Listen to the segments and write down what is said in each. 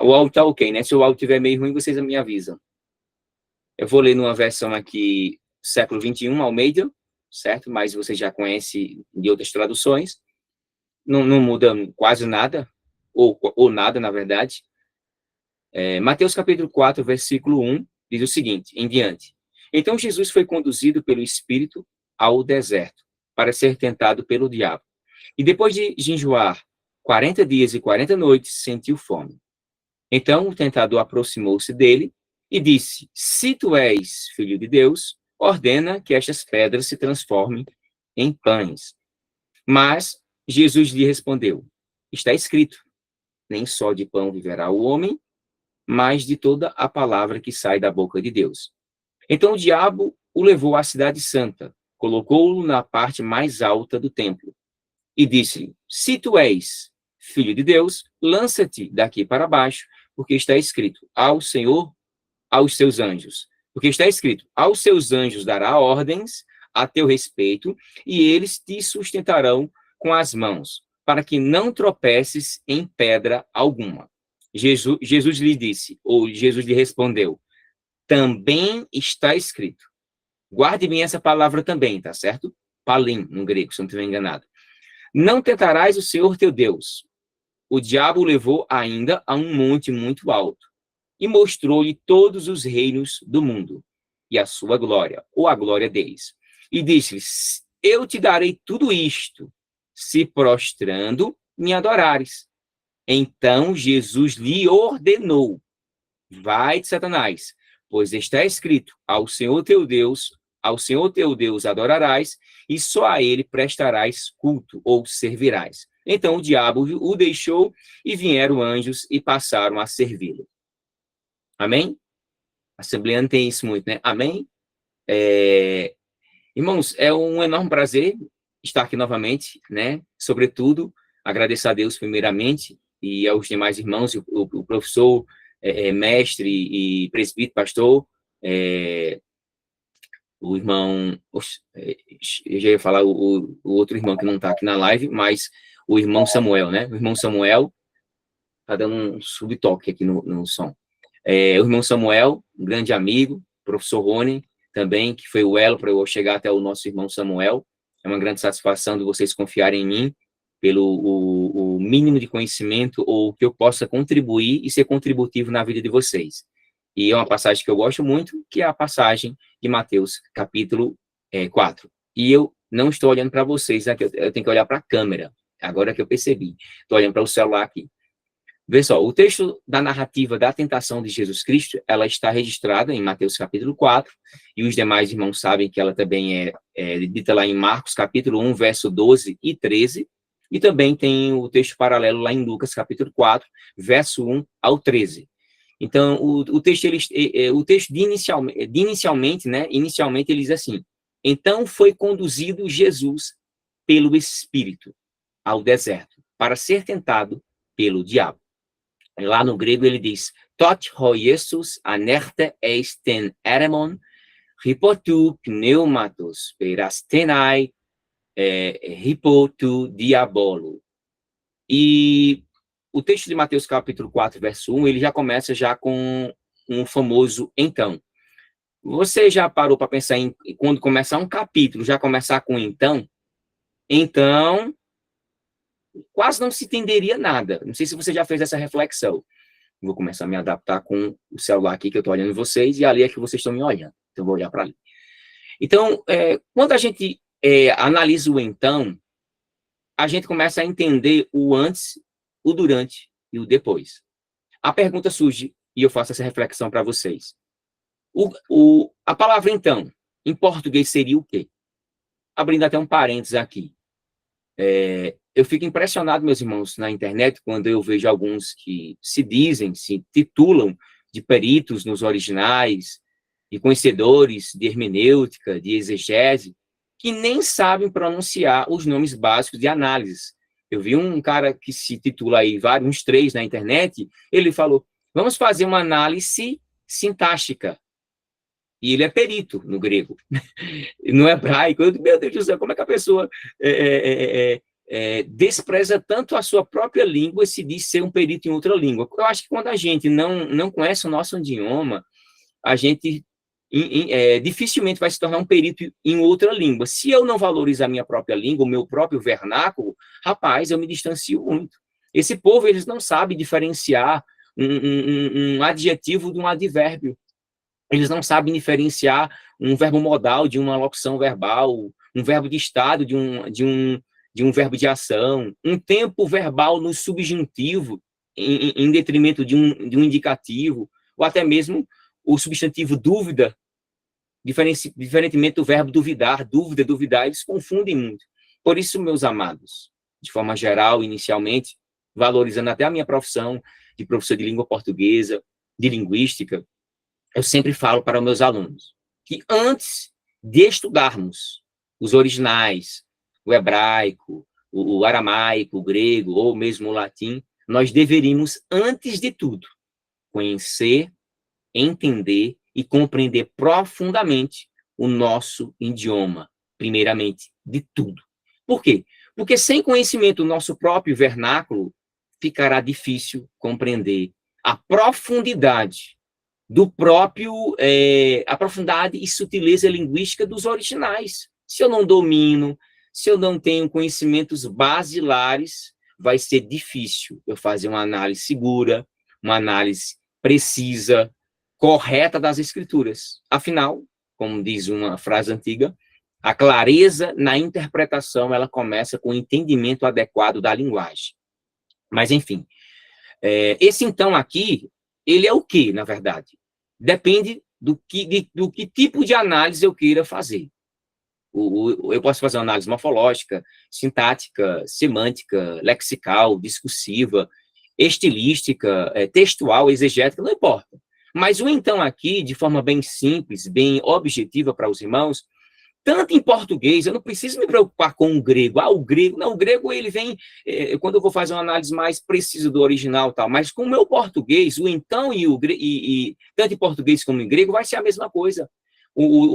O áudio tá ok, né? Se o áudio estiver meio ruim, vocês me avisam. Eu vou ler numa versão aqui, século XXI, Almeida, certo? Mas você já conhece de outras traduções. Não muda quase nada, ou nada, na verdade. Mateus capítulo 4, versículo 1, diz o seguinte, em diante. Então Jesus foi conduzido pelo Espírito ao deserto, para ser tentado pelo diabo. E depois de jejuar 40 dias e 40 noites, sentiu fome. Então o tentador aproximou-se dele e disse, se tu és filho de Deus, ordena que estas pedras se transformem em pães. Mas Jesus lhe respondeu, está escrito, nem só de pão viverá o homem, mas de toda a palavra que sai da boca de Deus. Então o diabo o levou à cidade santa, colocou-o na parte mais alta do templo e disse-lhe, se tu és filho de Deus, lança-te daqui para baixo, porque está escrito, ao Senhor, aos seus anjos. Porque está escrito, aos seus anjos dará ordens a teu respeito, e eles te sustentarão com as mãos, para que não tropeces em pedra alguma. Jesus lhe disse, ou Jesus lhe respondeu, também está escrito. Guarde bem essa palavra também, tá certo? Palim, no grego, se eu não estiver enganado. Não tentarás o Senhor teu Deus. O diabo o levou ainda a um monte muito alto e mostrou-lhe todos os reinos do mundo e a sua glória, ou a glória deles. E disse-lhes, eu te darei tudo isto, se prostrando me adorares. Então Jesus lhe ordenou, vai de Satanás, pois está escrito, ao Senhor teu Deus adorarás, e só a ele prestarás culto, ou servirás. Então o diabo o deixou, e vieram anjos e passaram a servi-lo. Amém? A Assembleia não tem isso muito, né? Amém? Irmãos, é um enorme prazer estar aqui novamente, né? Sobretudo, agradecer a Deus primeiramente, e aos demais irmãos, o professor, mestre e presbítero, pastor, o irmão, eu já ia falar o outro irmão que não está aqui na live, mas o irmão Samuel, né? O irmão Samuel está dando um subtoque aqui no som. O irmão Samuel, um grande amigo, professor Rony, também, que foi o elo para eu chegar até o nosso irmão Samuel. É uma grande satisfação de vocês confiarem em mim, pelo o mínimo de conhecimento, ou que eu possa contribuir e ser contributivo na vida de vocês. E é uma passagem que eu gosto muito, que é a passagem de Mateus, capítulo 4. E eu não estou olhando para vocês, né, eu tenho que olhar para a câmera, agora que eu percebi. Estou olhando para o celular aqui. Vê só, o texto da narrativa da tentação de Jesus Cristo, ela está registrada em Mateus capítulo 4, e os demais irmãos sabem que ela também é dita lá em Marcos capítulo 1, verso 12 e 13, e também tem o texto paralelo lá em Lucas capítulo 4, verso 1 ao 13. Então, o texto inicialmente, né, ele diz assim, então foi conduzido Jesus pelo Espírito ao deserto, para ser tentado pelo diabo. Lá no grego ele diz, tot ho Jesus anerte eisten eremon, hypotu pneumatos perastenai hypotu diabolo. E o texto de Mateus capítulo 4, verso 1, ele já começa já com um famoso então. Você já parou para pensar em quando começar um capítulo, já começar com então? Então, quase não se entenderia nada. Não sei se você já fez essa reflexão. Vou começar a me adaptar com o celular aqui, que eu estou olhando em vocês, e ali é que vocês estão me olhando. Então, eu vou olhar para ali. Então, quando a gente analisa o então, a gente começa a entender o antes, o durante e o depois. A pergunta surge, e eu faço essa reflexão para vocês. A palavra então, em português, seria o quê? Abrindo até um parênteses aqui. Eu fico impressionado, meus irmãos, na internet, quando eu vejo alguns que se titulam de peritos nos originais, de conhecedores de hermenêutica, de exegese, que nem sabem pronunciar os nomes básicos de análise. Eu vi um cara que se titula aí, uns 3 na internet, ele falou, vamos fazer uma análise sintática. E ele é perito no grego, no hebraico. Meu Deus do céu, como é que a pessoa despreza tanto a sua própria língua e se diz ser um perito em outra língua. Eu acho que quando a gente não conhece o nosso idioma, a gente dificilmente vai se tornar um perito em outra língua. Se eu não valorizar a minha própria língua, o meu próprio vernáculo, rapaz, eu me distancio muito. Esse povo, eles não sabem diferenciar um adjetivo de um advérbio. Eles não sabem diferenciar um verbo modal de uma locução verbal, um verbo de estado de um verbo de ação, um tempo verbal no subjuntivo em detrimento de um indicativo, ou até mesmo o substantivo dúvida, diferentemente do verbo duvidar, dúvida, duvidar, eles confundem muito. Por isso, meus amados, de forma geral, inicialmente, valorizando até a minha profissão de professor de língua portuguesa, de linguística, eu sempre falo para os meus alunos que antes de estudarmos os originais, o hebraico, o aramaico, o grego, ou mesmo o latim, nós deveríamos, antes de tudo, conhecer, entender e compreender profundamente o nosso idioma, primeiramente, de tudo. Por quê? Porque sem conhecimento do nosso próprio vernáculo, ficará difícil compreender a profundidade do próprio, a profundidade e sutileza linguística dos originais. Se eu não domino, se eu não tenho conhecimentos basilares, vai ser difícil eu fazer uma análise segura, uma análise precisa, correta das escrituras. Afinal, como diz uma frase antiga, a clareza na interpretação, ela começa com o entendimento adequado da linguagem. Mas, enfim, esse então aqui, ele é o quê, na verdade? Depende do que tipo de análise eu queira fazer. Eu posso fazer uma análise morfológica, sintática, semântica, lexical, discursiva, estilística, textual, exegética, não importa. Mas o então aqui, de forma bem simples, bem objetiva para os irmãos, tanto em português, eu não preciso me preocupar com o grego. O grego, não, o grego ele vem, quando eu vou fazer uma análise mais precisa do original, tal, mas com o meu português, o então tanto em português como em grego, vai ser a mesma coisa.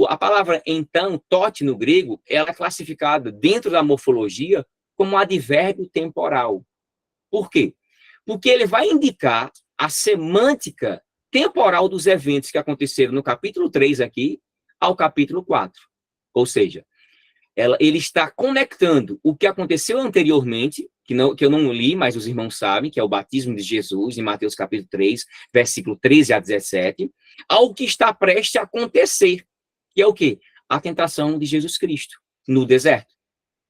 A palavra então, tote no grego, ela é classificada dentro da morfologia como um advérbio temporal. Por quê? Porque ele vai indicar a semântica temporal dos eventos que aconteceram no capítulo 3 aqui ao capítulo 4. Ou seja, ele está conectando o que aconteceu anteriormente, que eu não li, mas os irmãos sabem, que é o batismo de Jesus, em Mateus capítulo 3, versículo 13 a 17, ao que está prestes a acontecer, que é o quê? A tentação de Jesus Cristo no deserto.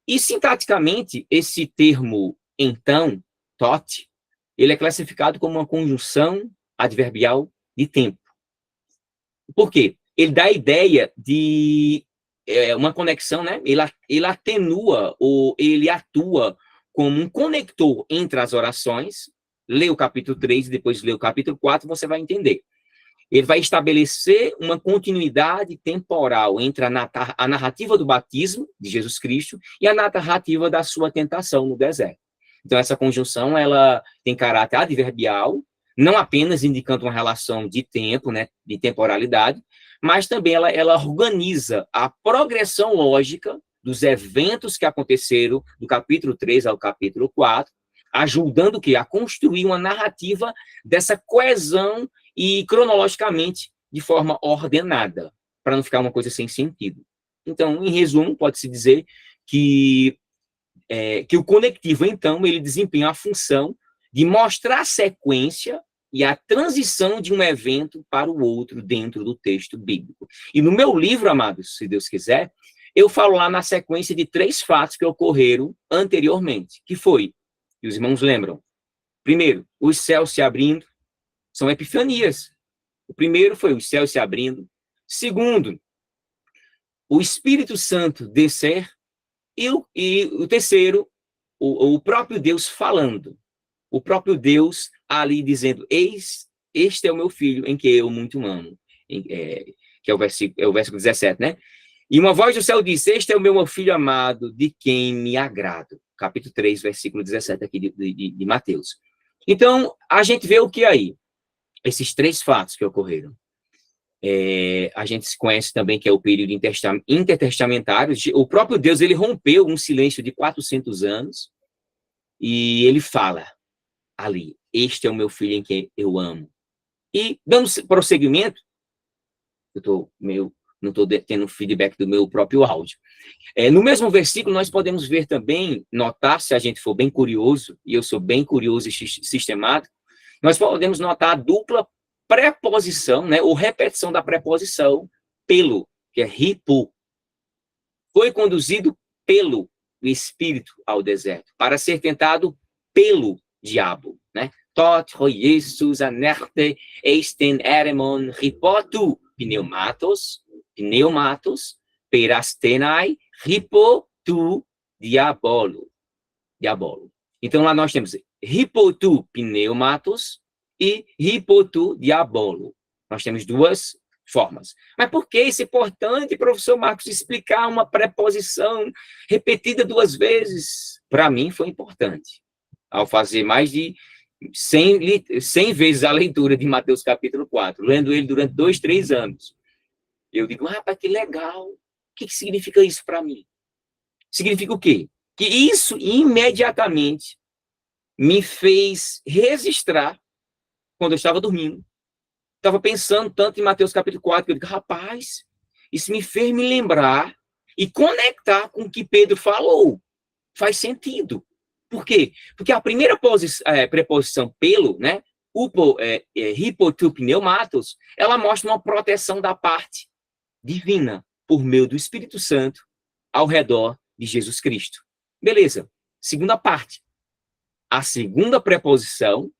E, sintaticamente, esse termo, então, tote, ele é classificado como uma conjunção adverbial de tempo. Por quê? Ele dá a ideia de uma conexão, né? Ele atenua ou ele atua como um conector entre as orações. Lê o capítulo 3 e depois lê o capítulo 4, você vai entender. Ele vai estabelecer uma continuidade temporal entre a narrativa do batismo de Jesus Cristo e a narrativa da sua tentação no deserto. Então, essa conjunção, ela tem caráter adverbial, não apenas indicando uma relação de tempo, né, de temporalidade, mas também ela organiza a progressão lógica dos eventos que aconteceram do capítulo 3 ao capítulo 4, ajudando o quê? A construir uma narrativa dessa coesão e cronologicamente de forma ordenada, para não ficar uma coisa sem sentido. Então, em resumo, pode-se dizer que o conectivo, então, ele desempenha a função de mostrar a sequência e a transição de um evento para o outro dentro do texto bíblico. E no meu livro, amados, se Deus quiser, eu falo lá na sequência de 3 fatos que ocorreram anteriormente, que foi, e os irmãos lembram, primeiro, os céus se abrindo, são epifanias. O primeiro foi os céus se abrindo. Segundo, o Espírito Santo descer. E o terceiro, o próprio Deus falando. O próprio Deus ali dizendo, eis, este é o meu filho em que eu muito amo. Que é o versículo 17, né? E uma voz do céu disse, este é o meu filho amado, de quem me agrado. Capítulo 3, versículo 17 aqui de Mateus. Então, a gente vê o que aí? Esses 3 fatos que ocorreram. A gente se conhece também que é o período intertestamentário. O próprio Deus, ele rompeu um silêncio de 400 anos E ele fala ali, este é o meu filho em quem eu amo. E, dando prosseguimento, não estou tendo feedback do meu próprio áudio. No mesmo versículo, nós podemos ver também, notar, se a gente for bem curioso, e eu sou bem curioso e sistemático, nós podemos notar a dupla preposição, né, ou repetição da preposição pelo, que é hipo. Foi conduzido pelo Espírito ao deserto, para ser tentado pelo diabo, né? Tot ho Jesus anerte eisten eremon hipotu pneumatos, perastenai hipotu diabolo. Então, lá nós temos hipotu pneumatos e hipotu diabolo. Nós temos duas formas. Mas por que isso é importante, professor Marcos, explicar uma preposição repetida duas vezes? Para mim foi importante. Ao fazer mais de 100 vezes a leitura de Mateus capítulo 4, lendo ele durante 2, 3 anos, eu digo, rapaz, que legal. O que significa isso para mim? Significa o quê? Que isso imediatamente me fez registrar, quando eu estava dormindo, estava pensando tanto em Mateus capítulo 4, que eu digo, rapaz, isso me fez me lembrar e conectar com o que Pedro falou. Faz sentido. Por quê? Porque a primeira preposição pelo, né, hipotu pneumatos, ela mostra uma proteção da parte divina, por meio do Espírito Santo, ao redor de Jesus Cristo. Beleza. Segunda parte. A segunda preposição,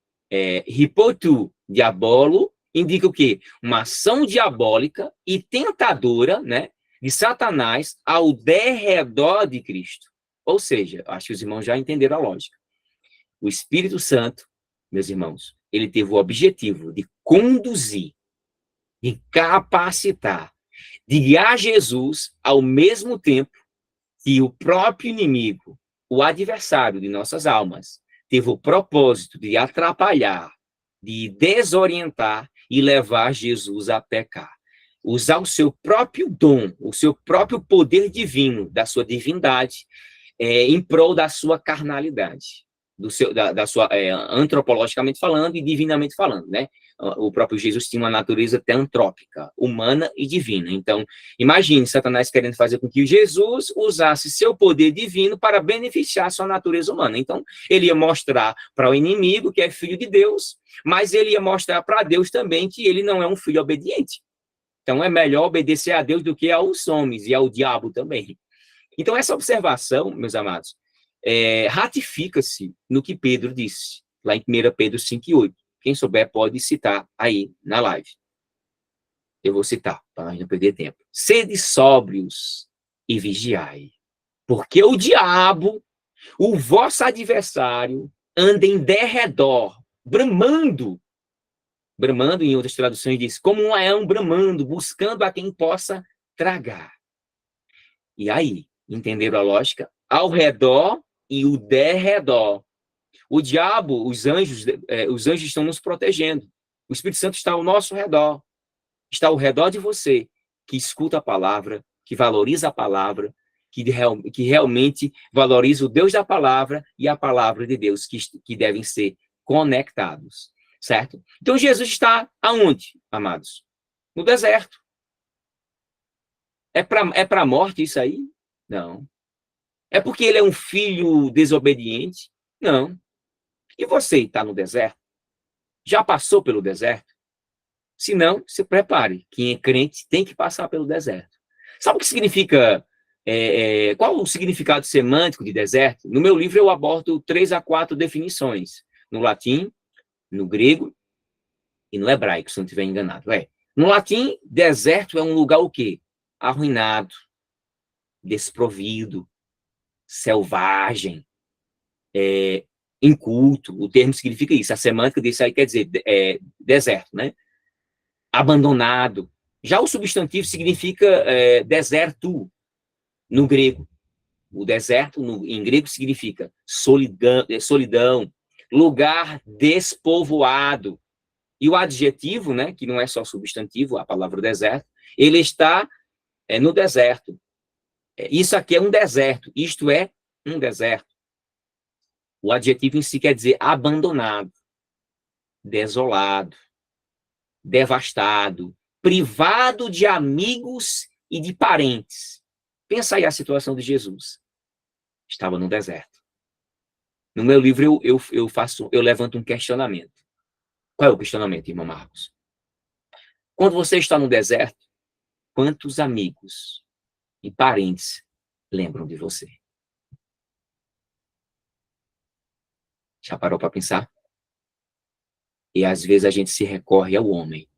hipotu diabolo, indica o quê? Uma ação diabólica e tentadora, né, de Satanás ao derredor de Cristo. Ou seja, acho que os irmãos já entenderam a lógica. O Espírito Santo, meus irmãos, ele teve o objetivo de conduzir, de capacitar, de guiar Jesus ao mesmo tempo que o próprio inimigo, o adversário de nossas almas, teve o propósito de atrapalhar, de desorientar e levar Jesus a pecar. Usar o seu próprio dom, o seu próprio poder divino, da sua divindade, em prol da sua carnalidade, da sua, antropologicamente falando e divinamente falando, né? O próprio Jesus tinha uma natureza teantrópica, humana e divina. Então, imagine Satanás querendo fazer com que Jesus usasse seu poder divino para beneficiar sua natureza humana. Então, ele ia mostrar para o inimigo que é filho de Deus, mas ele ia mostrar para Deus também que ele não é um filho obediente. Então, é melhor obedecer a Deus do que aos homens e ao diabo também. Então, essa observação, meus amados, ratifica-se no que Pedro disse, lá em 1 Pedro 5:8. Quem souber pode citar aí na live. Eu vou citar, para não perder tempo. Sede sóbrios e vigiai, porque o diabo, o vosso adversário, anda em derredor, bramando, em outras traduções diz, como um leão bramando, buscando a quem possa tragar. E aí, entenderam a lógica? Ao redor e o derredor. O diabo, os anjos estão nos protegendo. O Espírito Santo está ao nosso redor. Está ao redor de você, que escuta a palavra, que valoriza a palavra, que realmente valoriza o Deus da palavra e a palavra de Deus, que devem ser conectados. Certo? Então, Jesus está aonde, amados? No deserto. É para a morte isso aí? Não. É porque ele é um filho desobediente? Não. E você está no deserto? Já passou pelo deserto? Se não, se prepare. Quem é crente tem que passar pelo deserto. Sabe o que significa? Qual o significado semântico de deserto? No meu livro eu abordo 3 a 4 definições. No latim, no grego e no hebraico, se não estiver enganado. No latim, deserto é um lugar o quê? Arruinado, desprovido, selvagem, inculto. O termo significa isso. A semântica disso aí quer dizer deserto, né? Abandonado. Já o substantivo significa deserto no grego. O deserto em grego significa solidão, lugar despovoado. E o adjetivo, né, que não é só substantivo, a palavra deserto, ele está no deserto. Isso aqui é um deserto. Isto é um deserto. O adjetivo em si quer dizer abandonado, desolado, devastado, privado de amigos e de parentes. Pensa aí a situação de Jesus. Estava no deserto. No meu livro eu levanto um questionamento. Qual é o questionamento, irmão Marcos? Quando você está no deserto, quantos amigos e parentes lembram de você? Já parou para pensar? E às vezes a gente se recorre ao homem.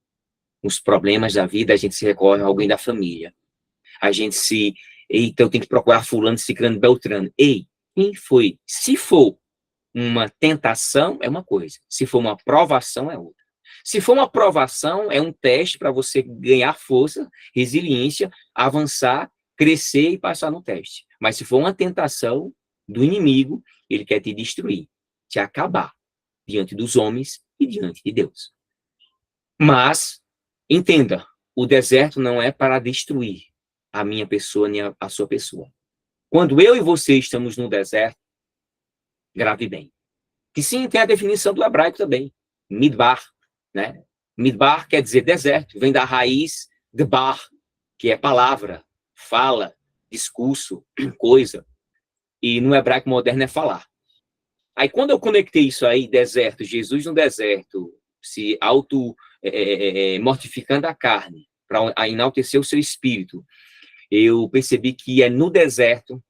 Nos problemas da vida, a gente se recorre a alguém da família. A gente se... Eita, eu tenho que procurar fulano, ciclano, beltrano. Ei, quem foi? Se for uma tentação, é uma coisa. Se for uma provação, é outra. Se for uma provação, é um teste para você ganhar força, resiliência, avançar, crescer e passar no teste. Mas se for uma tentação do inimigo, ele quer te destruir, te acabar diante dos homens e diante de Deus. Mas, entenda, o deserto não é para destruir a minha pessoa nem a sua pessoa. Quando eu e você estamos no deserto, grave bem. Que sim, tem a definição do hebraico também, midbar, né? Midbar quer dizer deserto, vem da raiz de bar, que é palavra, fala, discurso, coisa. E no hebraico moderno é falar. Aí quando eu conectei isso aí, deserto, Jesus no deserto, se mortificando a carne, para enaltecer o seu espírito, eu percebi que é no deserto,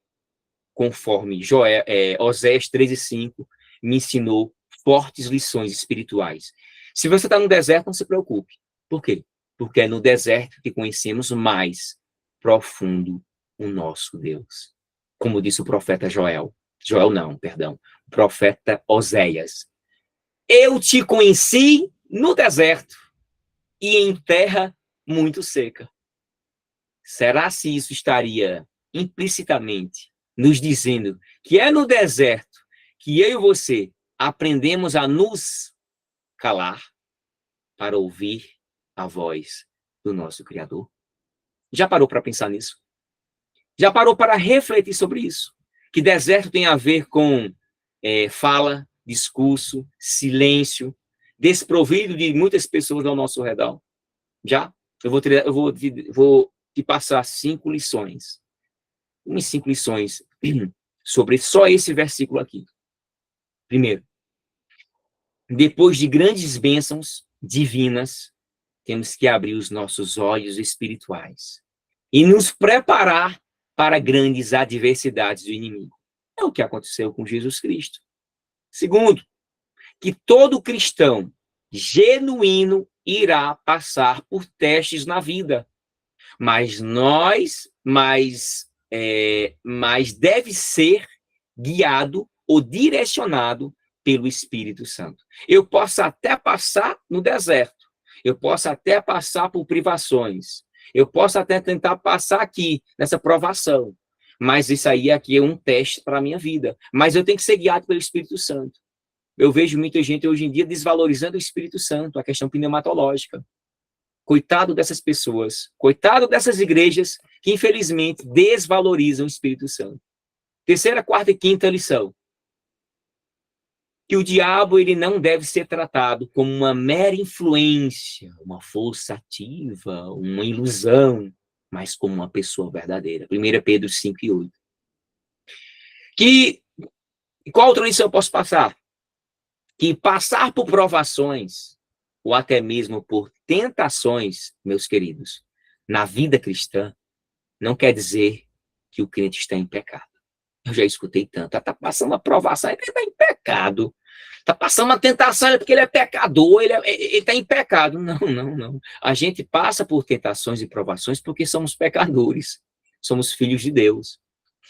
conforme Oséias 13:5 me ensinou fortes lições espirituais. Se você está no deserto, não se preocupe. Por quê? Porque é no deserto que conhecemos mais profundo o nosso Deus. Como disse o profeta Joel. Joel não, perdão. O profeta Oséias. Eu te conheci no deserto e em terra muito seca. Será se isso estaria implicitamente nos dizendo que é no deserto que eu e você aprendemos a nos calar para ouvir a voz do nosso Criador? Já parou para pensar nisso? Já parou para refletir sobre isso? Que deserto tem a ver com fala, discurso, silêncio, desprovido de muitas pessoas ao nosso redor? Já? Eu vou te passar 5 lições. Umas 5 lições sobre só esse versículo aqui. Primeiro, depois de grandes bênçãos divinas, temos que abrir os nossos olhos espirituais e nos preparar para grandes adversidades do inimigo. É o que aconteceu com Jesus Cristo. Segundo, que todo cristão genuíno irá passar por testes na vida, mas deve ser guiado ou direcionado pelo Espírito Santo. Eu posso até passar no deserto, eu posso até passar por privações, eu posso até tentar passar aqui, nessa provação, mas isso aí aqui é um teste para a minha vida. Mas eu tenho que ser guiado pelo Espírito Santo. Eu vejo muita gente hoje em dia desvalorizando o Espírito Santo, a questão pneumatológica. Coitado dessas pessoas, coitado dessas igrejas que, infelizmente, desvalorizam o Espírito Santo. Terceira, quarta e quinta lição. Que o diabo ele não deve ser tratado como uma mera influência, uma força ativa, uma ilusão, mas como uma pessoa verdadeira. 1 Pedro 5:8. Qual outra lição eu posso passar? Que passar por provações, ou até mesmo por tentações, meus queridos, na vida cristã, não quer dizer que o crente está em pecado. Eu já escutei tanto. Está passando uma provação, ele está em pecado. Está passando uma tentação, porque ele é pecador, ele está em pecado. Não, não, não. A gente passa por tentações e provações porque somos pecadores. Somos filhos de Deus.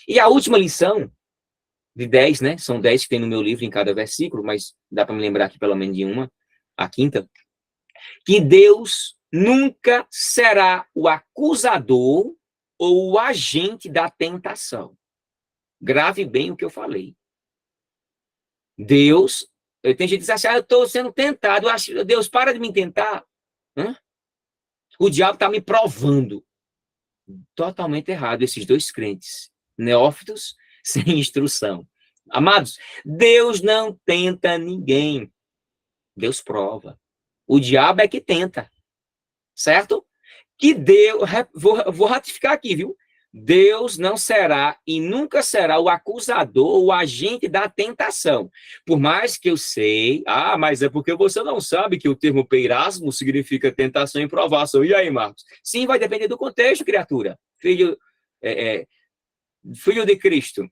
E a última lição, de 10, né? São 10 que tem no meu livro em cada versículo, mas dá para me lembrar aqui pelo menos de uma, a quinta. Que Deus nunca será o acusador ou o agente da tentação. Grave bem o que eu falei. Deus, tem gente que diz assim, eu estou sendo tentado, eu acho, Deus, para de me tentar. O diabo está me provando. Totalmente errado, esses dois crentes, neófitos, sem instrução. Amados, Deus não tenta ninguém. Deus prova. O diabo é que tenta. Certo? Que Deus, vou ratificar aqui, viu? Deus não será e nunca será o acusador, o agente da tentação. Por mais que eu sei, mas é porque você não sabe que o termo peirasmo significa tentação e provação. E aí, Marcos? Sim, vai depender do contexto, criatura. Filho de Cristo.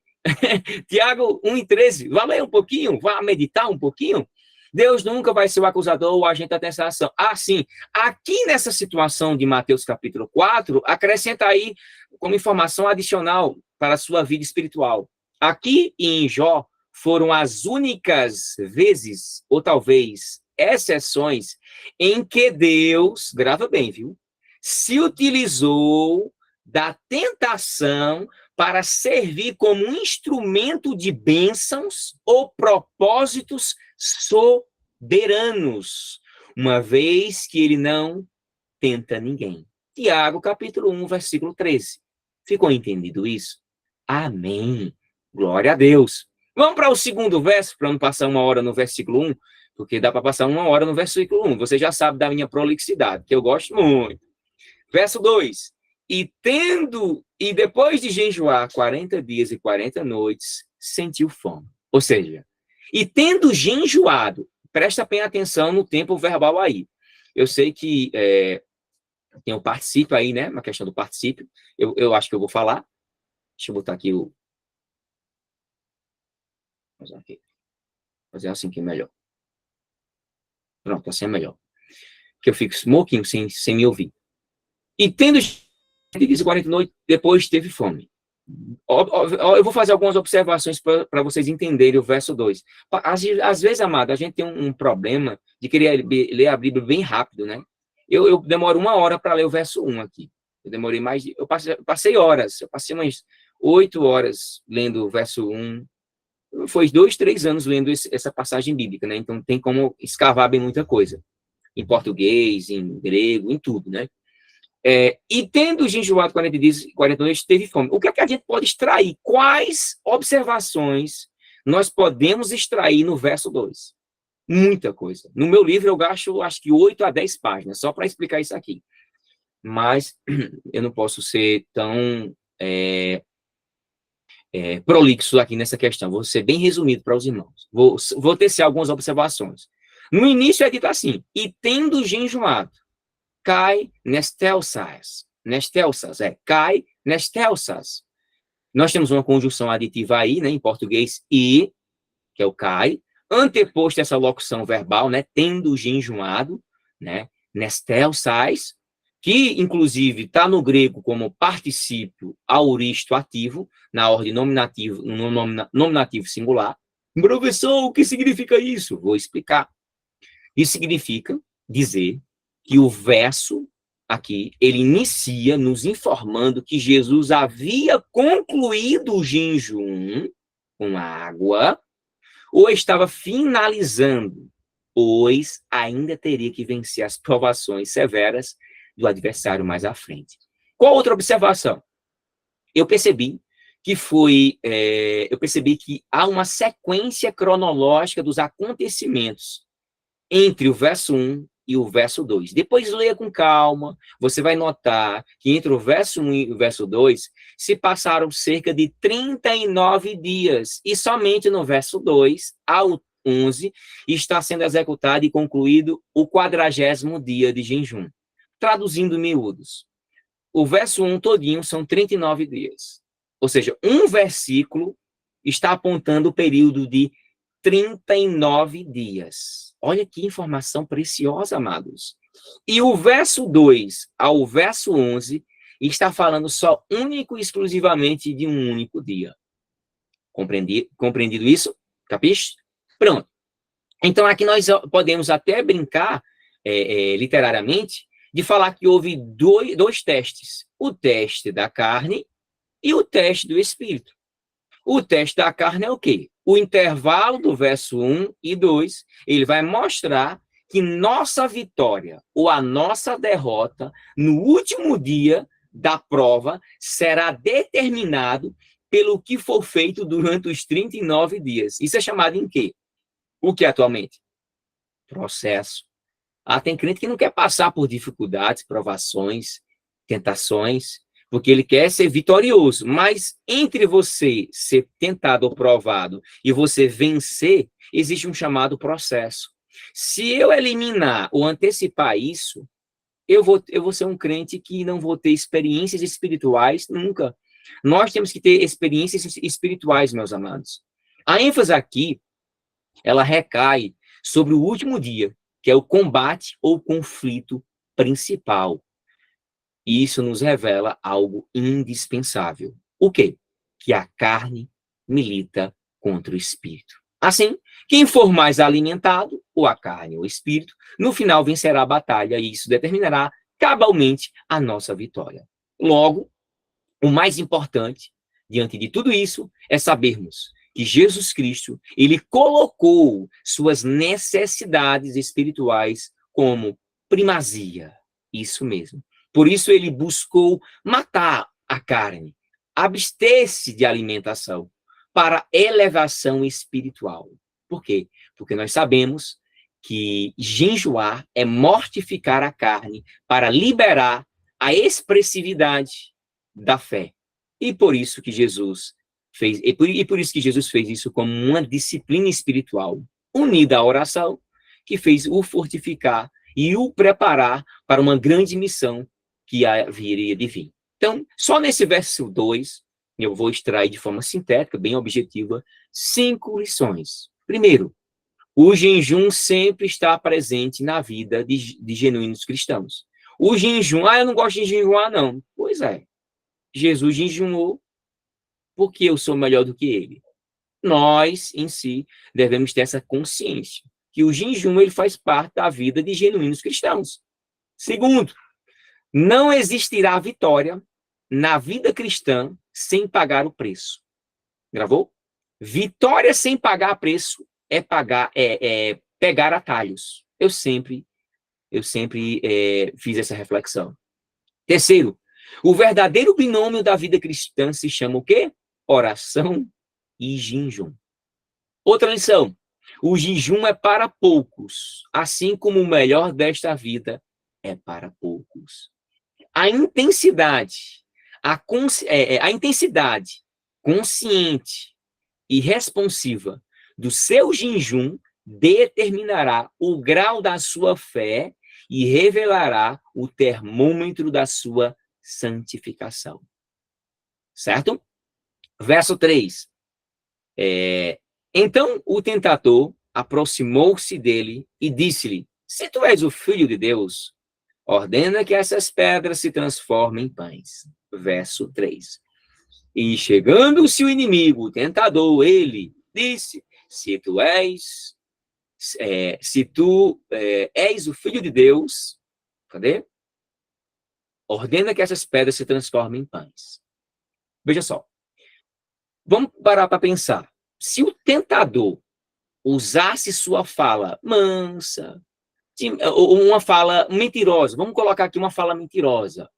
Tiago 1:13. Vá ler um pouquinho, vá meditar um pouquinho. Deus nunca vai ser o acusador ou o agente da tentação. Sim. Aqui nessa situação de Mateus capítulo 4, acrescenta aí como informação adicional para a sua vida espiritual. Aqui em Jó foram as únicas vezes, ou talvez exceções, em que Deus, grava bem, viu? Se utilizou da tentação para servir como um instrumento de bênçãos ou propósitos soberanos, uma vez que ele não tenta ninguém. Tiago, capítulo 1, versículo 13. Ficou entendido isso? Amém. Glória a Deus. Vamos para o segundo verso, para não passar uma hora no versículo 1, porque dá para passar uma hora no versículo 1. Você já sabe da minha prolixidade, que eu gosto muito. Verso 2. E depois de jejuar 40 dias e 40 noites, sentiu fome. Ou seja, e tendo jejuado, presta bem atenção no tempo verbal aí. Eu sei que tem o particípio aí, né? Uma questão do particípio. Eu acho que eu vou falar. Deixa eu botar aqui o... Fazer assim que é melhor. Pronto, assim é melhor. Porque eu fico smoking sem me ouvir. E tendo dias e 40 noites, depois teve fome. Eu vou fazer algumas observações para vocês entenderem o verso 2. Às vezes, amado, a gente tem um problema de querer ler a Bíblia bem rápido, né? Eu demoro 1 hora para ler o verso 1 aqui. Eu demorei mais... Eu passei horas. Eu passei umas 8 horas lendo o verso 1. Foi 2, 3 anos lendo essa passagem bíblica, né? Então, tem como escavar bem muita coisa. Em português, em grego, em tudo, né? E tendo jejuado 40 dias e 40 noites, teve fome. O que é que a gente pode extrair? Quais observações nós podemos extrair no verso 2? Muita coisa. No meu livro eu gasto, acho que 8 a 10 páginas, só para explicar isso aqui. Mas eu não posso ser tão prolixo aqui nessa questão. Vou ser bem resumido para os irmãos. Vou tecer algumas observações. No início é dito assim, e tendo jejuado, cai nestelsas. Cai nestelsas. Nós temos uma conjunção aditiva aí, né, em português, e, que é o cai, anteposto essa locução verbal, né, tendo jejuado, né, nestelsas, que, inclusive, está no grego como particípio auristo ativo, na ordem nominativo singular. Professor, o que significa isso? Vou explicar. Isso significa dizer que o verso aqui, ele inicia nos informando que Jesus havia concluído o jejum com água, ou estava finalizando, pois ainda teria que vencer as provações severas do adversário mais à frente. Qual outra observação? Eu percebi que há uma sequência cronológica dos acontecimentos entre o verso 1 e o verso 2. Depois leia com calma, você vai notar que entre o verso 1 e o verso 2 se passaram cerca de 39 dias, e somente no verso 2 ao 11 está sendo executado e concluído o 40º dia de jejum. Traduzindo em miúdos, o verso 1 todinho são 39 dias. Ou seja, um versículo está apontando o período de 39 dias. Olha que informação preciosa, amados. E o verso 2 ao verso 11 está falando só único e exclusivamente de um único dia. Compreendido isso? Capiche? Pronto. Então, aqui nós podemos até brincar, literariamente, de falar que houve dois testes. O teste da carne e o teste do espírito. O teste da carne é o quê? O intervalo do verso 1 e 2, ele vai mostrar que nossa vitória ou a nossa derrota no último dia da prova será determinado pelo que for feito durante os 39 dias. Isso é chamado em quê? O que atualmente? Processo. Tem crente que não quer passar por dificuldades, provações, tentações, porque ele quer ser vitorioso. Mas entre você ser tentado ou provado e você vencer, existe um chamado processo. Se eu eliminar ou antecipar isso, eu vou ser um crente que não vou ter experiências espirituais nunca. Nós temos que ter experiências espirituais, meus amados. A ênfase aqui, ela recai sobre o último dia, que é o combate ou conflito principal. E isso nos revela algo indispensável. O quê? Que a carne milita contra o espírito. Assim, quem for mais alimentado, ou a carne ou o espírito, no final vencerá a batalha e isso determinará cabalmente a nossa vitória. Logo, o mais importante, diante de tudo isso, é sabermos que Jesus Cristo, ele colocou suas necessidades espirituais como primazia. Isso mesmo. Por isso ele buscou matar a carne, abster-se de alimentação para elevação espiritual. Por quê? Porque nós sabemos que jejuar é mortificar a carne para liberar a expressividade da fé. E por isso que Jesus fez, por isso que Jesus fez isso como uma disciplina espiritual unida à oração, que fez o fortificar e o preparar para uma grande missão que viria de vir. Então, só nesse verso 2, eu vou extrair de forma sintética, bem objetiva, 5 lições. Primeiro, o jejum sempre está presente na vida de genuínos cristãos. O jejum, eu não gosto de jejuar, não. Pois é. Jesus jejuou porque eu sou melhor do que ele. Nós, em si, devemos ter essa consciência que o jejum ele faz parte da vida de genuínos cristãos. Segundo, não existirá vitória na vida cristã sem pagar o preço. Gravou? Vitória sem pagar preço é pegar atalhos. Eu sempre fiz essa reflexão. Terceiro, o verdadeiro binômio da vida cristã se chama o quê? Oração e jejum. Outra lição, o jejum é para poucos, assim como o melhor desta vida é para poucos. A intensidade consciente e responsiva do seu jejum determinará o grau da sua fé e revelará o termômetro da sua santificação. Certo? Verso 3. Então o tentador aproximou-se dele e disse-lhe: se tu és o filho de Deus, ordena que essas pedras se transformem em pães. Verso 3. E chegando-se o inimigo, o tentador, ele disse: se tu és o filho de Deus, cadê? Ordena que essas pedras se transformem em pães. Veja só. Vamos parar para pensar. Se o tentador usasse sua fala mansa, ou uma fala mentirosa, vamos colocar aqui uma fala mentirosa,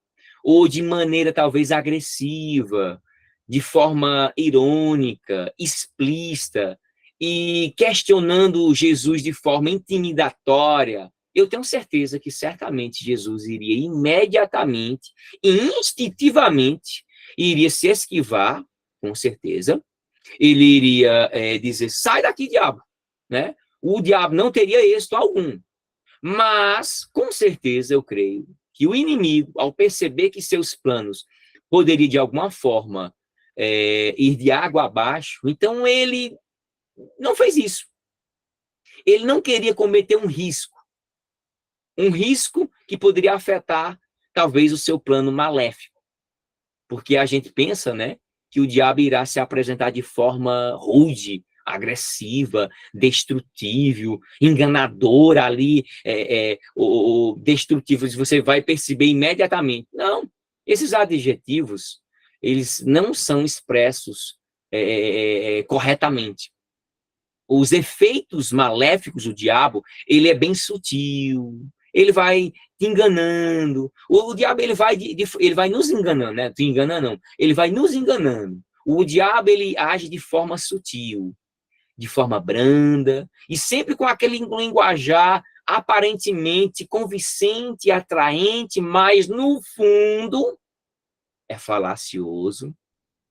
ou de maneira talvez agressiva, de forma irônica, explícita, e questionando Jesus de forma intimidatória, eu tenho certeza que certamente Jesus iria imediatamente e instintivamente iria se esquivar, com certeza. Ele iria dizer: sai daqui, diabo, né? O diabo não teria êxito algum. Mas, com certeza, eu creio que o inimigo, ao perceber que seus planos poderiam, de alguma forma, ir de água abaixo, então ele não fez isso. Ele não queria cometer um risco que poderia afetar, talvez, o seu plano maléfico. Porque a gente pensa, né, que o diabo irá se apresentar de forma rude, agressiva, destrutível, enganadora ali, ou destrutível, você vai perceber imediatamente. Não, esses adjetivos, eles não são expressos corretamente. Os efeitos maléficos do diabo, ele é bem sutil, ele vai te enganando. O diabo, ele vai nos enganando, né? Te engana não. Ele vai nos enganando. O diabo, ele age de forma sutil, de forma branda, e sempre com aquele linguajar aparentemente convincente e atraente, mas no fundo é falacioso,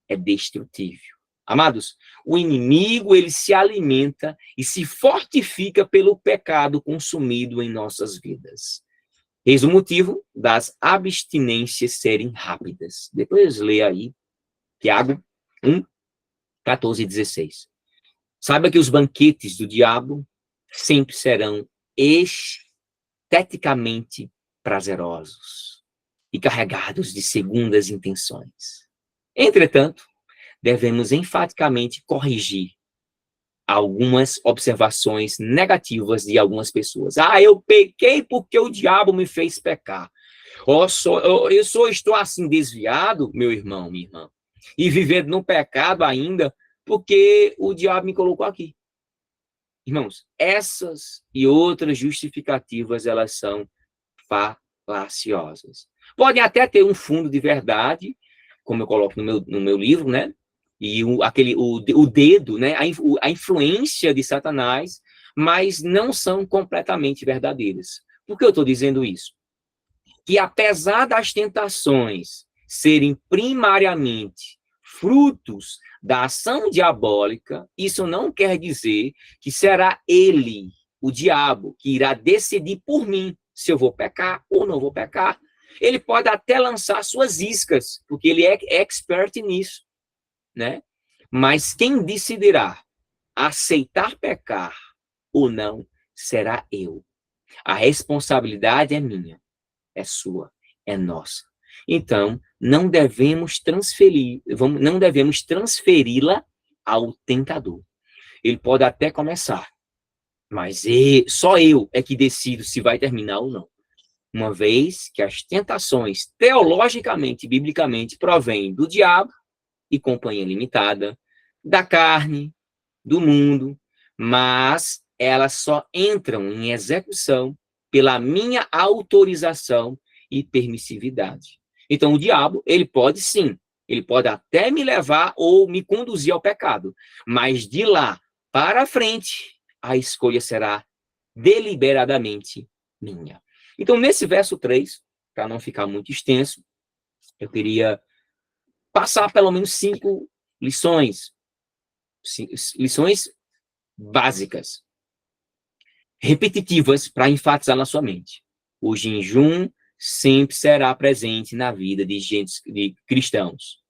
é destrutível. Amados, o inimigo, ele se alimenta e se fortifica pelo pecado consumido em nossas vidas. Eis o motivo das abstinências serem rápidas. Depois leia aí, Tiago 1, 14 e 16. Saiba que os banquetes do diabo sempre serão esteticamente prazerosos e carregados de segundas intenções. Entretanto, devemos enfaticamente corrigir algumas observações negativas de algumas pessoas. Eu pequei porque o diabo me fez pecar. Eu só estou assim desviado, meu irmão, minha irmã, e vivendo no pecado ainda porque o diabo me colocou aqui. Irmãos, essas e outras justificativas, elas são falaciosas. Podem até ter um fundo de verdade, como eu coloco no meu livro, né? E o dedo, né? A influência de Satanás, mas não são completamente verdadeiras. Por que eu estou dizendo isso? Que apesar das tentações serem primariamente frutos da ação diabólica, isso não quer dizer que será ele, o diabo, que irá decidir por mim se eu vou pecar ou não vou pecar. Ele pode até lançar suas iscas, porque ele é expert nisso, né? Mas quem decidirá aceitar pecar ou não será eu. A responsabilidade é minha, é sua, é nossa. Então, não devemos transferi-la ao tentador. Ele pode até começar, mas só eu é que decido se vai terminar ou não. Uma vez que as tentações, teologicamente e biblicamente, provêm do diabo e companhia limitada, da carne, do mundo, mas elas só entram em execução pela minha autorização e permissividade. Então, o diabo, ele pode sim, ele pode até me levar ou me conduzir ao pecado, mas de lá para frente, a escolha será deliberadamente minha. Então, nesse verso 3, para não ficar muito extenso, eu queria passar pelo menos 5 lições básicas, repetitivas, para enfatizar na sua mente. O jejum sempre será presente na vida de cristãos.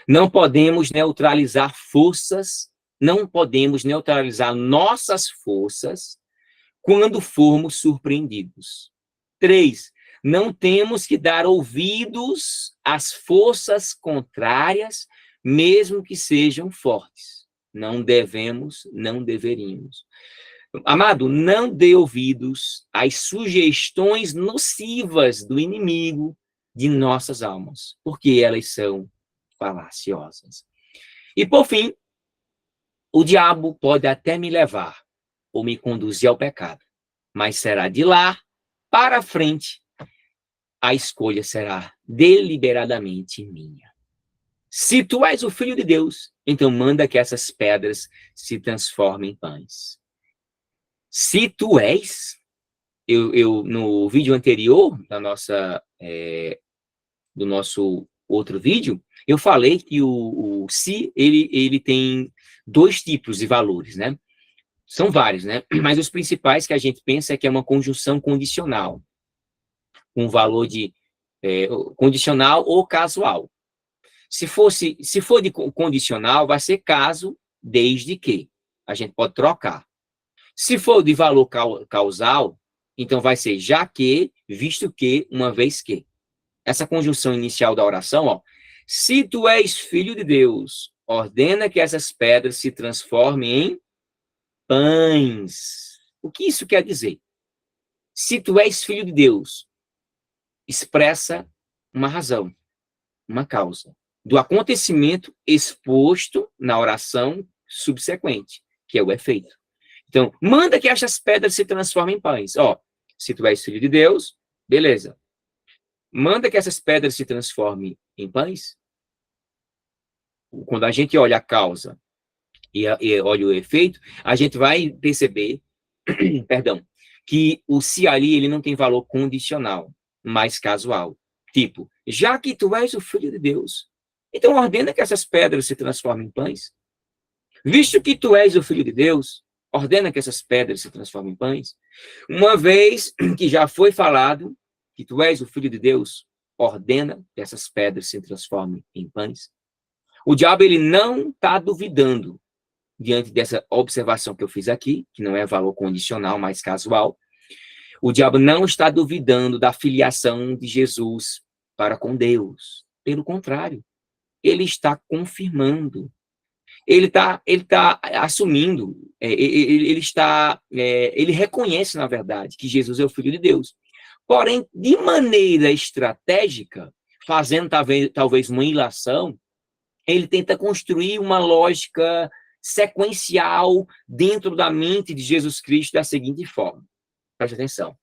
Não podemos neutralizar nossas forças quando formos surpreendidos. 3, não temos que dar ouvidos às forças contrárias, mesmo que sejam fortes. Não deveríamos. Amado, não dê ouvidos às sugestões nocivas do inimigo de nossas almas, porque elas são falaciosas. E, por fim, o diabo pode até me levar ou me conduzir ao pecado, mas será de lá para frente, a escolha será deliberadamente minha. Se tu és o Filho de Deus, então manda que essas pedras se transformem em pães. Se tu és, eu no vídeo anterior do nosso outro vídeo, eu falei que o se, ele tem 2 tipos de valores, né? São vários, né? Mas os principais que a gente pensa é que é uma conjunção condicional, um valor de condicional ou casual. Se for de condicional, vai ser caso, desde que. A gente pode trocar. Se for de valor causal, então vai ser já que, visto que, uma vez que. Essa conjunção inicial da oração, ó. Se tu és filho de Deus, ordena que essas pedras se transformem em pães. O que isso quer dizer? Se tu és filho de Deus, expressa uma razão, uma causa, do acontecimento exposto na oração subsequente, que é o efeito. Então, manda que estas pedras se transformem em pães. Ó, se tu és filho de Deus, beleza. Manda que essas pedras se transformem em pães. quando a gente olha a causa e olha o efeito, a gente vai perceber, perdão, que o se ali, ele não tem valor condicional, mas casual. Tipo, já que tu és o Filho de Deus, então ordena que essas pedras se transformem em pães. Visto que tu és o Filho de Deus, ordena que essas pedras se transformem em pães. Uma vez que já foi falado que tu és o Filho de Deus, ordena que essas pedras se transformem em pães. O diabo, ele não está duvidando diante dessa observação que eu fiz aqui, que não é valor condicional, mas casual. O diabo não está duvidando da filiação de Jesus para com Deus. Pelo contrário, ele está confirmando. Ele tá assumindo, ele reconhece, na verdade, que Jesus é o Filho de Deus. Porém, de maneira estratégica, fazendo talvez uma ilação, ele tenta construir uma lógica sequencial dentro da mente de Jesus Cristo da seguinte forma. Preste atenção.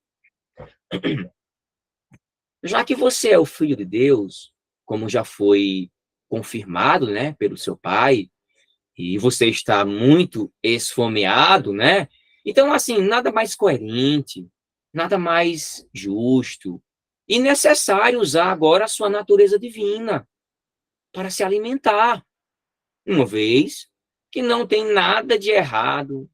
Já que você é o Filho de Deus, como já foi confirmado, né, pelo seu Pai, e você está muito esfomeado, né? Então, assim, nada mais coerente, nada mais justo e necessário usar agora a sua natureza divina para se alimentar, uma vez que não tem nada de errado,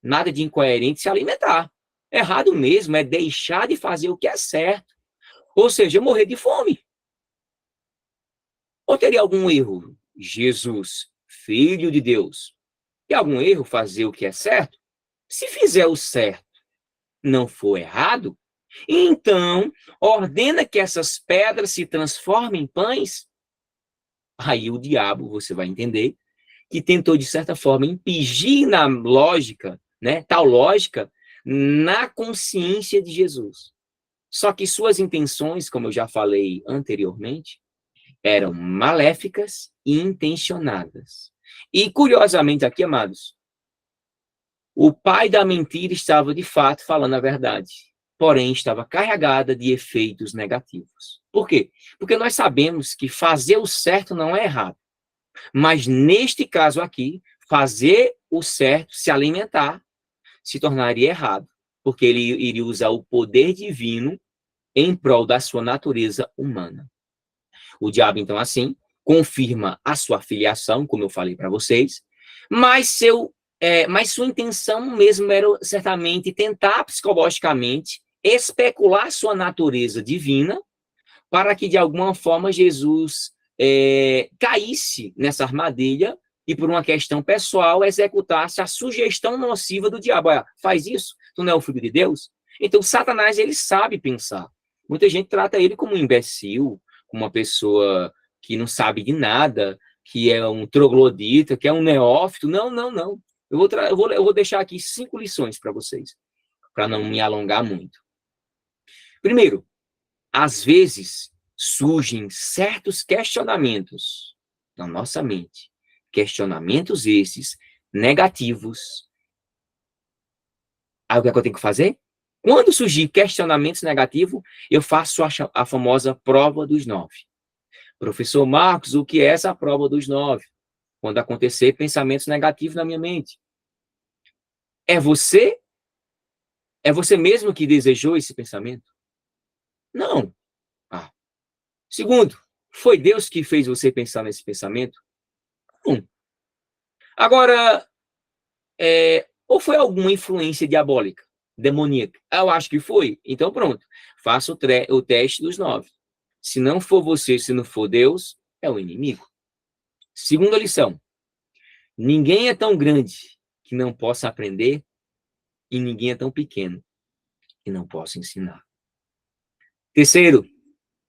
nada de incoerente se alimentar. Errado mesmo é deixar de fazer o que é certo, ou seja, morrer de fome. Ou teria algum erro? Jesus, Filho de Deus, tem algum erro fazer o que é certo? Se fizer o certo, não for errado, então ordena que essas pedras se transformem em pães. Aí o diabo, você vai entender, que tentou, de certa forma, impingir na lógica, né, tal lógica, na consciência de Jesus. Só que suas intenções, como eu já falei anteriormente, eram maléficas e intencionadas. E, curiosamente aqui, amados, o pai da mentira estava, de fato, falando a verdade, porém estava carregada de efeitos negativos. Por quê? Porque nós sabemos que fazer o certo não é errado. Mas, neste caso aqui, fazer o certo, se alimentar, se tornaria errado, porque ele iria usar o poder divino em prol da sua natureza humana. O diabo, então, assim, confirma a sua filiação, como eu falei para vocês, mas sua intenção mesmo era certamente tentar psicologicamente especular sua natureza divina para que, de alguma forma, Jesus caísse nessa armadilha e, por uma questão pessoal, executasse a sugestão nociva do diabo. Olha, faz isso, tu não é o Filho de Deus? Então, Satanás, ele sabe pensar. Muita gente trata ele como um imbecil, como uma pessoa que não sabe de nada, que é um troglodita, que é um neófito. Não, não, não. Eu vou deixar aqui 5 lições para vocês, para não me alongar muito. Primeiro, às vezes surgem certos questionamentos na nossa mente. Questionamentos esses negativos. Aí o que é que eu tenho que fazer? Quando surgir questionamentos negativos, eu faço a famosa prova dos 9. Professor Marcos, o que é essa prova dos 9? Quando acontecer pensamentos negativos na minha mente. É você? É você mesmo que desejou esse pensamento? Não. Segundo, foi Deus que fez você pensar nesse pensamento? Não. Agora, ou foi alguma influência diabólica, demoníaca? Eu acho que foi. Então, pronto. Faça o teste dos 9. Se não for você, se não for Deus, é o inimigo. Segunda lição. Ninguém é tão grande que não possa aprender e ninguém é tão pequeno que não possa ensinar. Terceiro,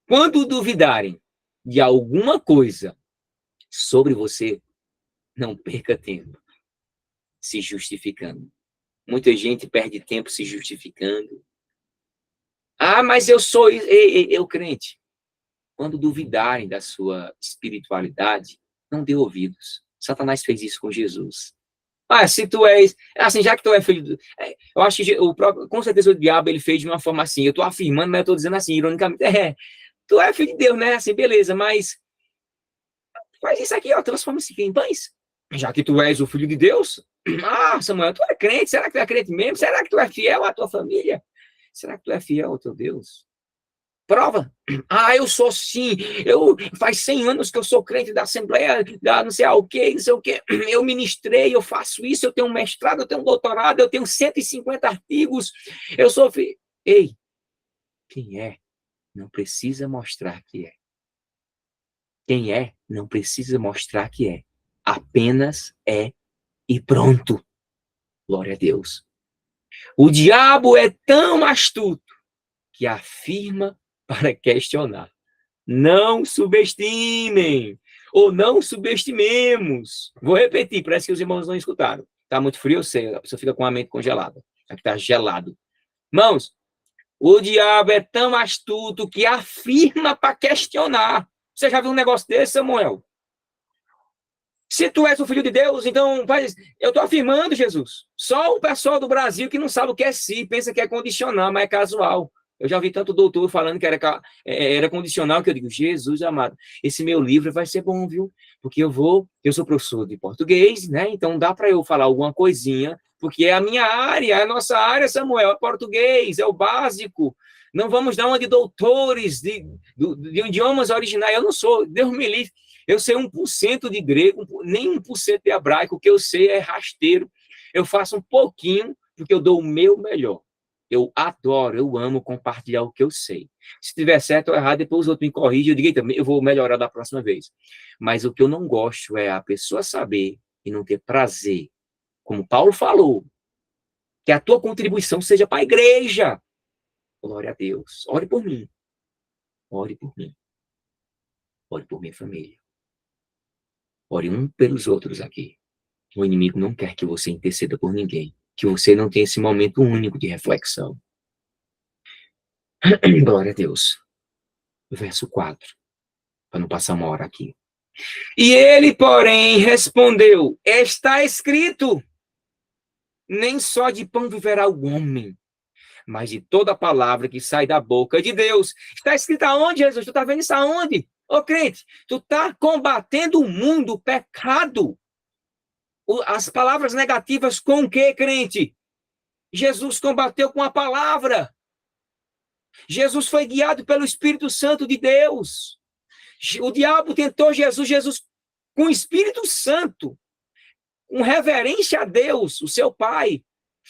quando duvidarem de alguma coisa sobre você, não perca tempo se justificando. Muita gente perde tempo se justificando. Mas eu sou eu crente. Quando duvidarem da sua espiritualidade, não dê ouvidos. Satanás fez isso com Jesus. Se tu és, assim, já que tu é filho, eu acho que com certeza o diabo ele fez de uma forma assim, eu estou afirmando, mas eu estou dizendo assim, ironicamente, tu é filho de Deus, né? Assim, beleza, mas faz isso aqui, ó, transforma-se em pães. Já que tu és o filho de Deus, Samuel, tu é crente, será que tu é crente mesmo? Será que tu é fiel à tua família? Será que tu é fiel ao teu Deus? Prova. Eu sou sim. Faz 100 anos que eu sou crente da Assembleia, da não sei o quê, não sei o quê. Eu ministrei, eu faço isso, eu tenho um mestrado, eu tenho um doutorado, eu tenho 150 artigos. Eu sou filho. Ei, quem é? Não precisa mostrar que é. Quem é? Não precisa mostrar que é. Apenas é e pronto. Glória a Deus. O diabo é tão astuto que afirma para questionar. Não subestimem, ou não subestimemos. Vou repetir, parece que os irmãos não escutaram. Está muito frio, eu sei, a pessoa fica com a mente congelada. Aqui está gelado. Irmãos, o diabo é tão astuto que afirma para questionar. Você já viu um negócio desse, Samuel? Se tu és o filho de Deus, então eu estou afirmando, Jesus. Só o pessoal do Brasil que não sabe o que é si, pensa que é condicional, mas é casual. Eu já vi tanto doutor falando que era condicional, que eu digo, Jesus amado, esse meu livro vai ser bom, viu? Porque eu sou professor de português, né? Então dá para eu falar alguma coisinha, porque é a minha área, é a nossa área, Samuel, é português, é o básico. Não vamos dar uma de doutores de idiomas originais. Eu não sou, Deus me livre. Eu sei 1% de grego, nem 1% de hebraico, o que eu sei é rasteiro. Eu faço um pouquinho, porque eu dou o meu melhor. Eu adoro, eu amo compartilhar o que eu sei. Se tiver certo ou errado, depois os outros me corrigem, eu digo também, eu vou melhorar da próxima vez. Mas o que eu não gosto é a pessoa saber e não ter prazer. Como Paulo falou, que a tua contribuição seja para a igreja. Glória a Deus. Ore por mim. Ore por mim. Ore por minha família. Ore um pelos outros aqui. O inimigo não quer que você interceda por ninguém. Que você não tenha esse momento único de reflexão. Glória a Deus. Verso 4. Para não passar uma hora aqui. E ele, porém, respondeu: está escrito, nem só de pão viverá o homem, mas de toda palavra que sai da boca de Deus. Está escrito aonde, Jesus? Tu está vendo isso aonde? Ô, crente, tu está combatendo o mundo, o pecado. As palavras negativas com o quê, crente? Jesus combateu com a palavra. Jesus foi guiado pelo Espírito Santo de Deus. O diabo tentou Jesus com o Espírito Santo, com reverência a Deus, o seu Pai,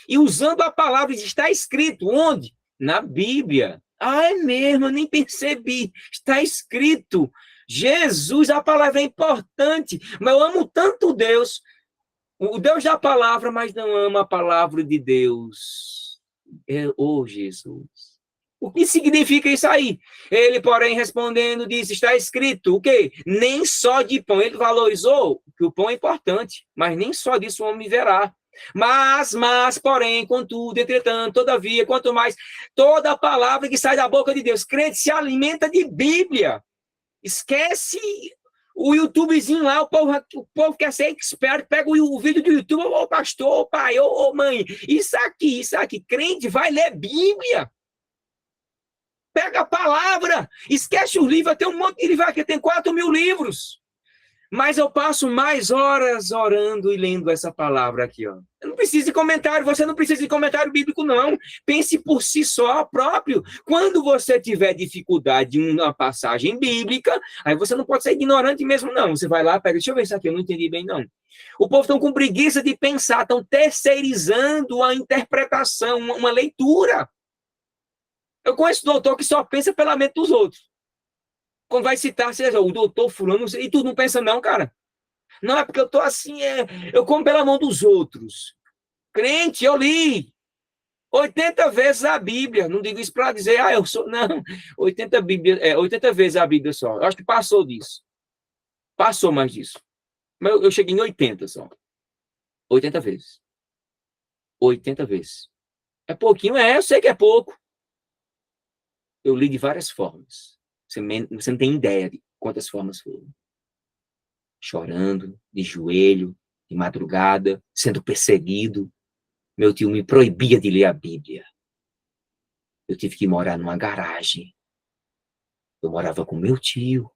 e usando a palavra, está escrito, onde? Na Bíblia. É mesmo, eu nem percebi. Está escrito. Jesus, a palavra é importante, mas eu amo tanto Deus, o Deus da palavra, mas não amo a palavra de Deus. Jesus. O que significa isso aí? Ele, porém, respondendo, disse, está escrito o quê? Nem só de pão. Ele valorizou que o pão é importante, mas nem só disso o homem viverá. Mas, porém, contudo, entretanto, todavia, quanto mais, toda a palavra que sai da boca de Deus, crente se alimenta de Bíblia. Esquece o YouTubezinho lá, o povo quer ser expert, pega o vídeo do YouTube, ô pastor, ô pai, ô mãe, isso aqui, crente vai ler Bíblia. Pega a palavra, esquece o livro, tem um monte de livro aqui, tem 4.000 livros. Mas eu passo mais horas orando e lendo essa palavra aqui, ó. Eu não preciso de comentário, você não precisa de comentário bíblico, não. Pense por si só, próprio. Quando você tiver dificuldade em uma passagem bíblica, aí você não pode ser ignorante mesmo, não. Você vai lá, pega, deixa eu ver isso aqui, eu não entendi bem, não. O povo está com preguiça de pensar, estão terceirizando a interpretação, uma leitura. Eu conheço doutor que só pensa pela mente dos outros. Quando vai citar, seja o doutor fulano, e tu não pensa não, cara. Não, é porque eu tô assim, eu como pela mão dos outros. Crente, eu li 80 vezes a Bíblia. Não digo isso para dizer, eu sou, não. 80 vezes a Bíblia só. Eu acho que passou disso. Passou mais disso. Mas eu cheguei em 80 só. 80 vezes. 80 vezes. É pouquinho, eu sei que é pouco. Eu li de várias formas. Você não tem ideia de quantas formas foram. Chorando, de joelho, de madrugada, sendo perseguido. Meu tio me proibia de ler a Bíblia. Eu tive que morar numa garagem. Eu morava com meu tio.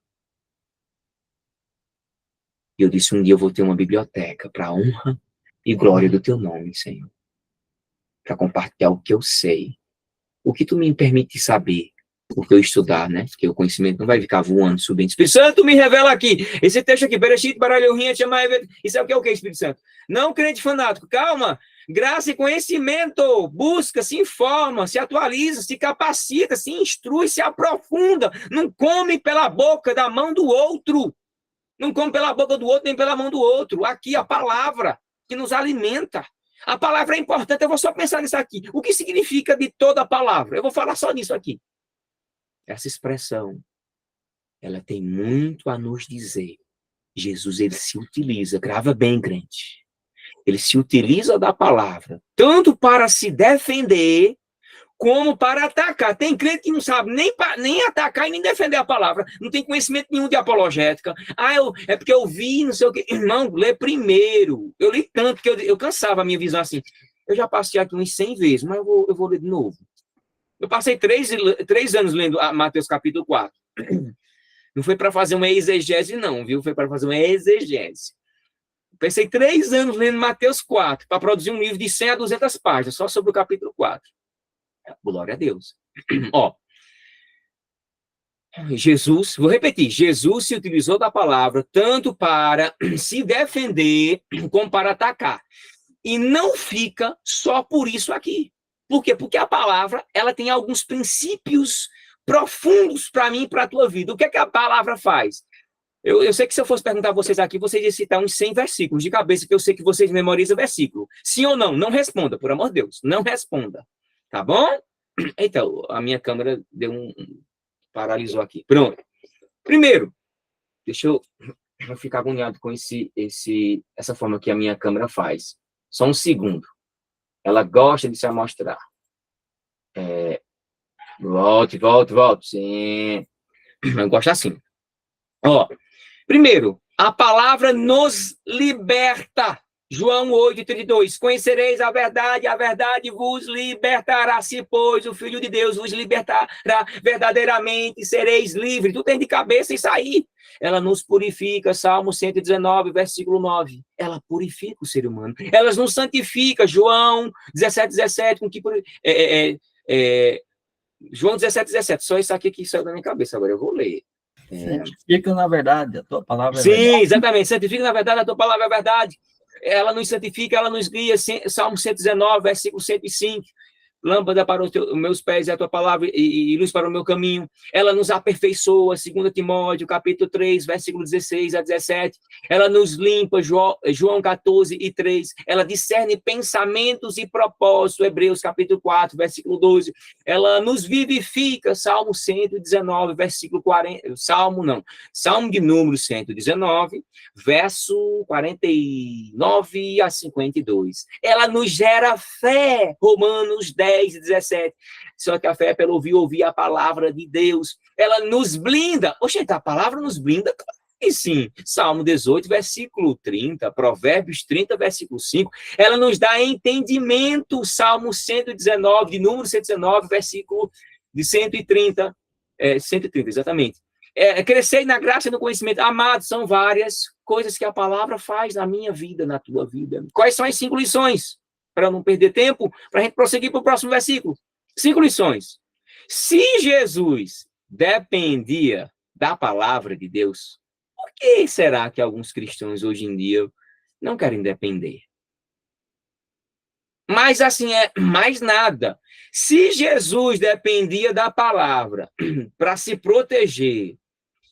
E eu disse, um dia eu vou ter uma biblioteca para a honra e glória do teu nome, Senhor. Para compartilhar o que eu sei. O que tu me permite saber, o que eu estudar, né? Porque o conhecimento não vai ficar voando, subindo. Espírito Santo, me revela aqui. Esse texto aqui, Bereshit, Baralho, Rinha, Chamai, isso é o que, Espírito Santo? Não crente fanático, calma. Graça e conhecimento, busca, se informa, se atualiza, se capacita, se instrui, se aprofunda. Não come pela boca da mão do outro. Não come pela boca do outro, nem pela mão do outro. Aqui a palavra que nos alimenta. A palavra é importante, eu vou só pensar nisso aqui. O que significa de toda a palavra? Eu vou falar só nisso aqui. Essa expressão, ela tem muito a nos dizer. Jesus, ele se utiliza, grava bem, crente. Ele se utiliza da palavra, tanto para se defender, como para atacar. Tem crente que não sabe nem atacar e nem defender a palavra. Não tem conhecimento nenhum de apologética. É porque eu vi, não sei o quê. Irmão, lê primeiro. Eu li tanto que eu cansava a minha visão assim. Eu já passei aqui uns 100 vezes, mas eu vou ler de novo. Eu passei 3 anos lendo Mateus capítulo 4. Não foi para fazer uma exegese, não, viu? Foi para fazer uma exegese. Pensei 3 anos lendo Mateus 4, para produzir um livro de 100 a 200 páginas, só sobre o capítulo 4. Glória a Deus. Ó, Jesus, vou repetir, Jesus se utilizou da palavra tanto para se defender como para atacar. E não fica só por isso aqui. Por quê? Porque a palavra, ela tem alguns princípios profundos para mim e para a tua vida. O que é que a palavra faz? Eu sei que se eu fosse perguntar a vocês aqui, vocês iam citar uns 100 versículos de cabeça, que eu sei que vocês memorizam versículo. Sim ou não? Não responda, por amor de Deus. Não responda. Tá bom? Então, a minha câmera paralisou aqui. Pronto. Primeiro, deixa eu ficar agoniado com essa forma que a minha câmera faz. Só um segundo. Ela gosta de se amostrar. Volte. Sim. Eu gosto assim. Ó, primeiro, a palavra nos liberta. João 8:32. Conhecereis a verdade vos libertará. Se, pois, o Filho de Deus vos libertará verdadeiramente, sereis livres. Tu tem de cabeça isso aí. Ela nos purifica, Salmo 119, versículo 9. Ela purifica o ser humano. Ela nos santifica, João 17:17. João 17:17. Só isso aqui que saiu da minha cabeça. Agora eu vou ler. Santifica na verdade, a tua palavra é Sim, verdade. exatamente. Santifica na verdade, a tua palavra é verdade. Ela nos santifica, ela nos guia. Salmo 119, versículo 105. Lâmpada para os meus pés é a tua palavra e luz para o meu caminho. Ela nos aperfeiçoa, 2 Timóteo, capítulo 3, versículo 16 a 17. Ela nos limpa, João 14:3. Ela discerne pensamentos e propósitos, Hebreus, capítulo 4, versículo 12. Ela nos vivifica, Salmo 119, versículo 40. Salmo de número 119, verso 49 a 52. Ela nos gera fé, Romanos 10:17. Só que a fé é pelo ouvir a palavra de Deus. Ela nos blinda. Oxente, a palavra nos blinda? E sim, Salmo 18, versículo 30, Provérbios 30, versículo 5. Ela nos dá entendimento, Salmo 119, de número 119, versículo de 130, 130, exatamente. Crescer na graça e no conhecimento. Amados, são várias coisas que a palavra faz na minha vida, na tua vida. Quais são as 5 lições? Para não perder tempo, para a gente prosseguir para o próximo versículo. 5 lições. Se Jesus dependia da palavra de Deus, por que será que alguns cristãos hoje em dia não querem depender? Mas assim, mais nada. Se Jesus dependia da palavra para se proteger,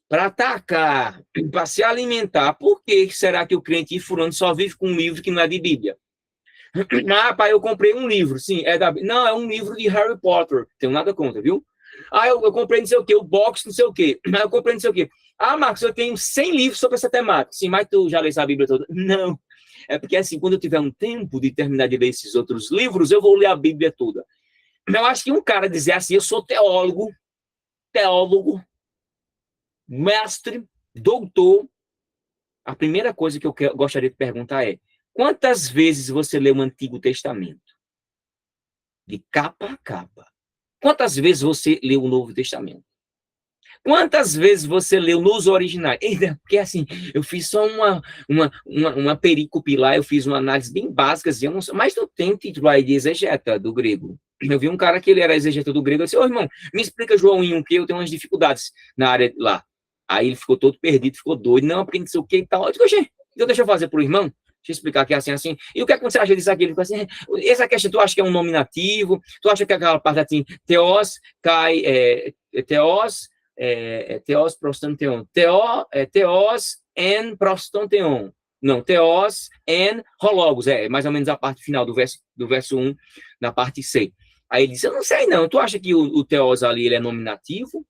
para atacar, para se alimentar, por que será que o crente furando só vive com um livro que não é de Bíblia? Pai, eu comprei um livro, sim, não, é um livro de Harry Potter, tenho nada contra, viu? Eu comprei não sei o quê, o box não sei o quê, eu comprei não sei o quê. Marcos, eu tenho 100 livros sobre essa temática. Sim, mas tu já leu a Bíblia toda? Não. É porque assim, quando eu tiver um tempo de terminar de ler esses outros livros, eu vou ler a Bíblia toda. Eu acho que um cara dizer assim, eu sou teólogo, mestre, doutor, a primeira coisa que eu gostaria de perguntar é: quantas vezes você leu o Antigo Testamento? De capa a capa. Quantas vezes você leu o Novo Testamento? Quantas vezes você leu nos originais? Porque assim, eu fiz só uma perícope lá, eu fiz uma análise bem básica, assim, mas não tem título aí de exegeta do grego. Eu vi um cara que ele era exegeta do grego, eu disse, ô irmão, me explica João 1, que eu tenho umas dificuldades na área lá. Aí ele ficou todo perdido, ficou doido, não, porque não sei o que e tal. Eu digo, então deixa eu fazer pro irmão, deixa eu explicar que é assim, assim. E o que é que você acha disso aqui? Ele ficou assim, essa questão, tu acha que é um nominativo? Tu acha que aquela parte assim, teos, cai, teos, teos prostanteon. Teos en prostanteon. Não, teos en hologos. É mais ou menos a parte final do verso 1, na parte C. Aí ele disse, eu não sei não, tu acha que o teos ali, ele é nominativo?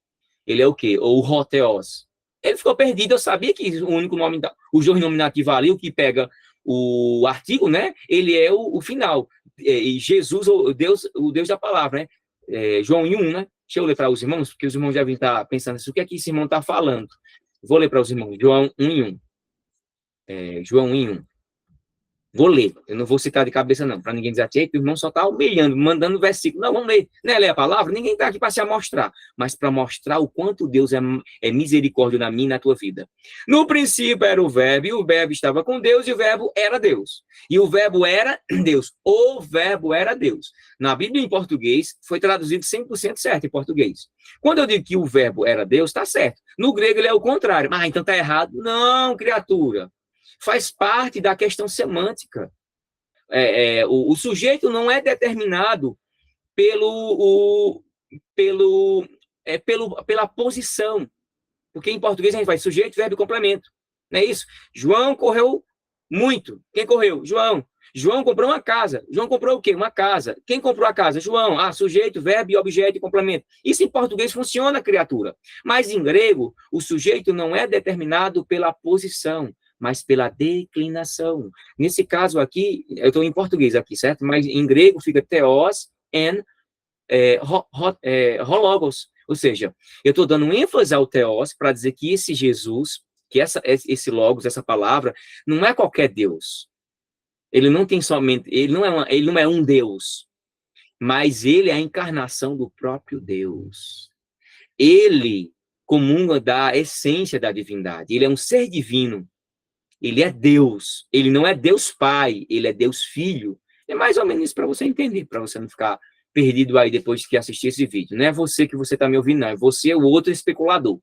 Ele é o quê? Ou o roteos? Ele ficou perdido, eu sabia que o único nome, os dois nominativos ali, o que pega o artigo, né? Ele é o final. E Jesus, o Deus da palavra, né? João 1, né? Deixa eu ler para os irmãos, porque os irmãos devem estar pensando assim, o que é que esse irmão está falando? Vou ler para os irmãos, João 1:1. João 1:1. Vou ler, eu não vou citar de cabeça não, para ninguém dizer que o irmão só está humilhando, mandando versículo. Não, vamos ler, não é ler a palavra? Ninguém está aqui para se amostrar, mas para mostrar o quanto Deus é misericórdia na minha e na tua vida. No princípio era o verbo, e o verbo estava com Deus, e o verbo era Deus. E o verbo era Deus, o verbo era Deus. Na Bíblia em português, foi traduzido 100% certo em português. Quando eu digo que o verbo era Deus, está certo. No grego ele é o contrário. Ah, então está errado. Não, criatura. Faz parte da questão semântica. O sujeito não é determinado pela posição. Porque em português a gente faz sujeito, verbo e complemento. Não é isso? João correu muito. Quem correu? João. João comprou uma casa. João comprou o quê? Uma casa. Quem comprou a casa? João. Sujeito, verbo, objeto e complemento. Isso em português funciona, criatura. Mas em grego, o sujeito não é determinado pela posição, mas pela declinação. Nesse caso aqui, eu estou em português aqui, certo? Mas em grego fica theos en hologos. Ou seja, eu estou dando ênfase ao theos para dizer que esse Jesus, que esse logos, essa palavra, não é qualquer Deus. Ele não tem somente, ele não é um Deus, mas ele é a encarnação do próprio Deus. Ele comunga da essência da divindade. Ele é um ser divino. Ele é Deus. Ele não é Deus Pai, ele é Deus Filho. É mais ou menos isso para você entender, para você não ficar perdido aí depois que assistir esse vídeo. Não é você que você está me ouvindo, não. É você, o outro especulador.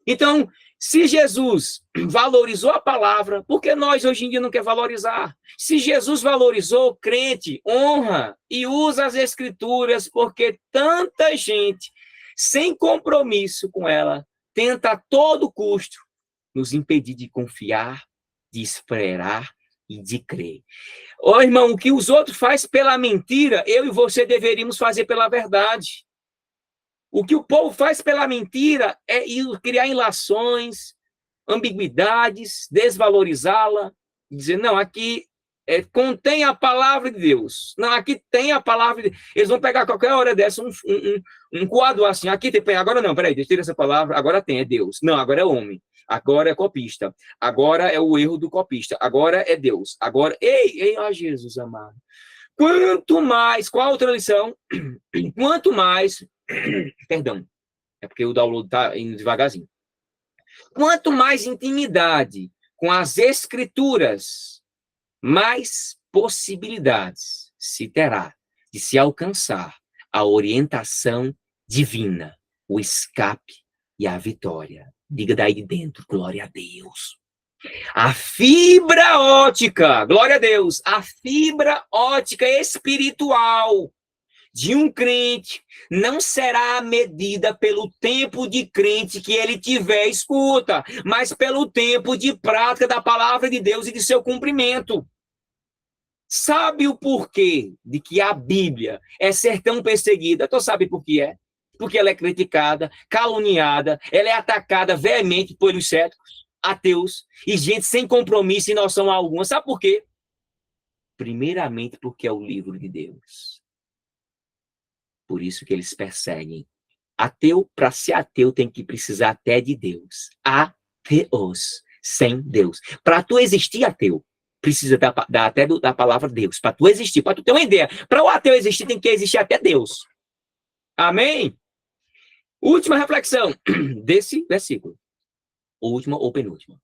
Então, se Jesus valorizou a palavra, por que nós hoje em dia não quer valorizar? Se Jesus valorizou, crente, honra e usa as escrituras, porque tanta gente, sem compromisso com ela, tenta a todo custo nos impedir de confiar, de esperar e de crer. Ô, irmão, o que os outros fazem pela mentira, eu e você deveríamos fazer pela verdade. O que o povo faz pela mentira é criar ilações, ambiguidades, desvalorizá-la, dizer, não, aqui contém a palavra de Deus. Não, aqui tem a palavra de Deus. Eles vão pegar qualquer hora dessa um quadro assim, aqui tem, agora não, peraí, tira essa palavra, agora tem, é Deus. Não, agora é homem. Agora é copista. Agora é o erro do copista. Agora é Deus. Agora, Jesus amado. Quanto mais, qual a outra lição? Quanto mais, perdão, é porque o download está indo devagarzinho. Quanto mais intimidade com as escrituras, mais possibilidades se terá de se alcançar a orientação divina, o escape e a vitória. Diga daí de dentro, glória a Deus. A fibra ótica, glória a Deus, a fibra ótica espiritual de um crente não será medida pelo tempo de crente que ele tiver, escuta, mas pelo tempo de prática da palavra de Deus e de seu cumprimento. Sabe o porquê de que a Bíblia é ser tão perseguida? Tu sabe por que é? Porque ela é criticada, caluniada, ela é atacada veemente pelos céticos, ateus e gente sem compromisso e noção alguma. Sabe por quê? Primeiramente porque é o livro de Deus. Por isso que eles perseguem. Ateu, para ser ateu, tem que precisar até de Deus. Ateus, sem Deus. Para tu existir ateu, precisa até da palavra Deus. Para tu existir, para tu ter uma ideia. Para o ateu existir, tem que existir até Deus. Amém? Última reflexão desse versículo. Última ou penúltima.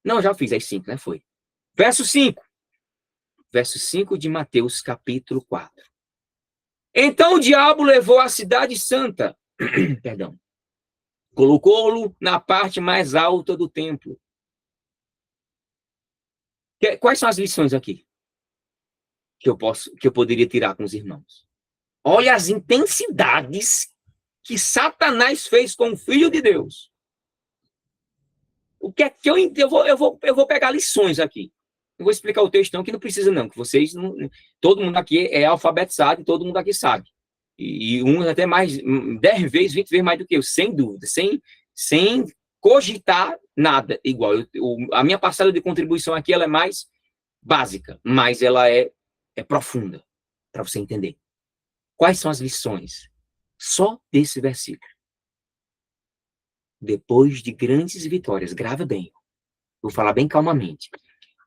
Não, já fiz as 5, né? Foi. Verso 5. Verso 5 de Mateus, capítulo 4. Então o diabo levou a cidade santa, perdão, colocou-lo na parte mais alta do templo. Quais são as lições aqui que eu poderia tirar com os irmãos? Olha as intensidades que Satanás fez com o Filho de Deus. O que é que eu vou pegar lições aqui. Eu vou explicar o texto não, que não precisa não, que vocês não, todo mundo aqui é alfabetizado e todo mundo aqui sabe. E uns até mais 10 vezes, 20 vezes mais do que eu, sem dúvida, sem cogitar nada igual. A minha parcela de contribuição aqui ela é mais básica, mas ela é profunda para você entender. Quais são as lições? Só desse versículo. Depois de grandes vitórias, grava bem, vou falar bem calmamente.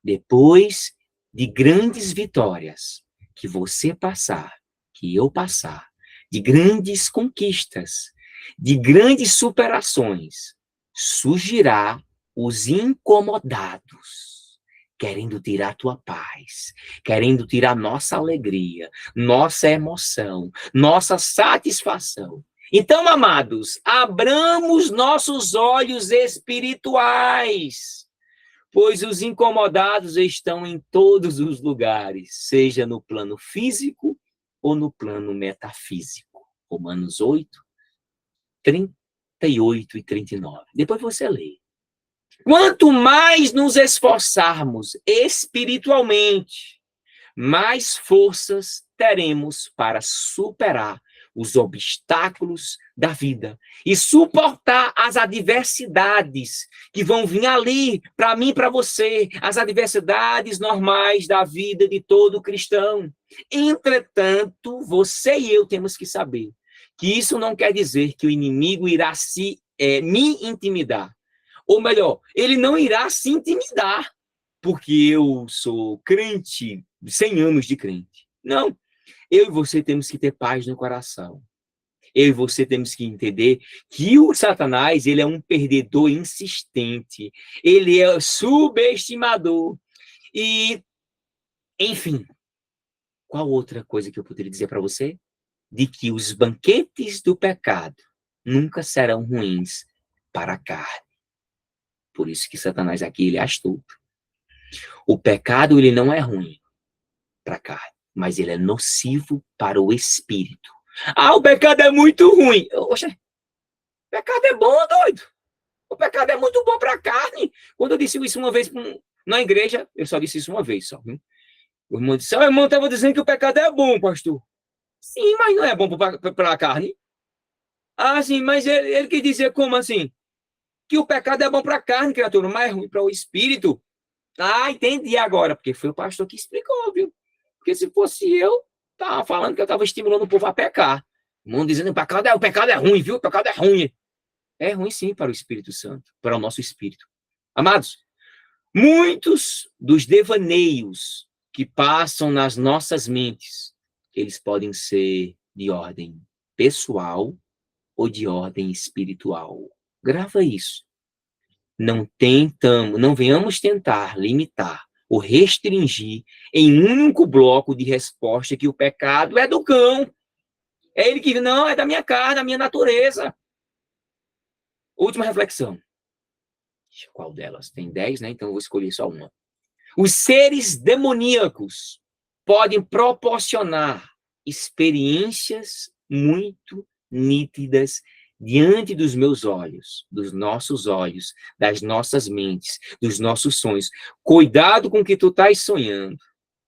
Depois de grandes vitórias que você passar, que eu passar, de grandes conquistas, de grandes superações, surgirá os incomodados, querendo tirar tua paz, querendo tirar nossa alegria, nossa emoção, nossa satisfação. Então, amados, abramos nossos olhos espirituais, pois os incomodados estão em todos os lugares, seja no plano físico ou no plano metafísico. Romanos 8, 38 e 39. Depois você lê. Quanto mais nos esforçarmos espiritualmente, mais forças teremos para superar os obstáculos da vida e suportar as adversidades que vão vir ali para mim e para você, as adversidades normais da vida de todo cristão. Entretanto, você e eu temos que saber que isso não quer dizer que o inimigo irá me intimidar. Ou melhor, ele não irá se intimidar porque eu sou crente, 100 anos de crente. Não. Eu e você temos que ter paz no coração. Eu e você temos que entender que o Satanás, ele é um perdedor insistente. Ele é subestimador. E, enfim, qual outra coisa que eu poderia dizer para você? De que os banquetes do pecado nunca serão ruins para a carne. Por isso que Satanás aqui, ele é astuto. O pecado, ele não é ruim para a carne, mas ele é nocivo para o espírito. Ah, o pecado é muito ruim. Oxe, o pecado é bom, doido. O pecado é muito bom para a carne. Quando eu disse isso uma vez na igreja, eu só disse isso uma vez só. O irmão disse, o irmão estava dizendo que o pecado é bom, pastor. Sim, mas não é bom para a carne. Ah, sim, mas ele quis dizer como assim? Que o pecado é bom para a carne, criatura, mas é ruim para o espírito. Ah, entendi agora, porque foi o pastor que explicou, viu? Porque se fosse eu, estava falando que eu estava estimulando o povo a pecar. O mundo dizendo que o pecado é ruim, viu? O pecado é ruim. É ruim sim para o Espírito Santo, para o nosso espírito. Amados, muitos dos devaneios que passam nas nossas mentes, eles podem ser de ordem pessoal ou de ordem espiritual. Grava isso. Não venhamos tentar limitar ou restringir em um único bloco de resposta que o pecado é do cão. É ele que não, é da minha carne, da minha natureza. Última reflexão. Qual delas? Tem 10, né? Então eu vou escolher só uma. Os seres demoníacos podem proporcionar experiências muito nítidas diante dos meus olhos, dos nossos olhos, das nossas mentes, dos nossos sonhos. Cuidado com o que tu estás sonhando.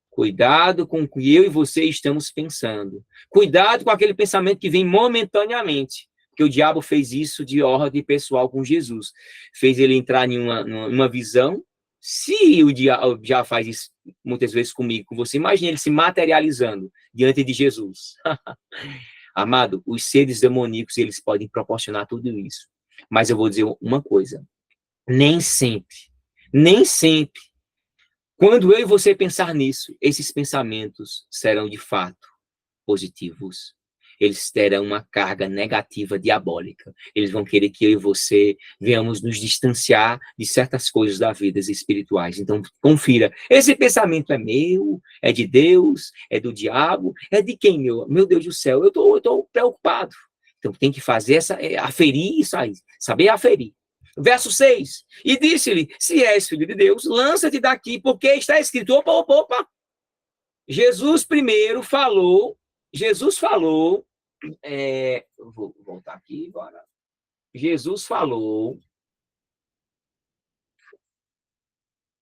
Cuidado com o que eu e você estamos pensando. Cuidado com aquele pensamento que vem momentaneamente. Porque o diabo fez isso de ordem pessoal com Jesus. Fez ele entrar em uma visão. Se o diabo já faz isso muitas vezes comigo, com você, imagine ele se materializando diante de Jesus. Amado, os seres demoníacos, eles podem proporcionar tudo isso. Mas eu vou dizer uma coisa. Nem sempre, quando eu e você pensar nisso, esses pensamentos serão de fato positivos. eles terão uma carga negativa diabólica. Eles vão querer que eu e você venhamos nos distanciar de certas coisas da vida espirituais. Então, confira. Esse pensamento é meu? É de Deus? É do diabo? É de quem, meu Deus do céu? Eu tô preocupado. Então, tem que fazer aferir isso aí. Saber aferir. Verso 6. E disse-lhe, se és filho de Deus, lança-te daqui, porque está escrito, opa. Jesus falou, vou voltar aqui agora. Jesus falou,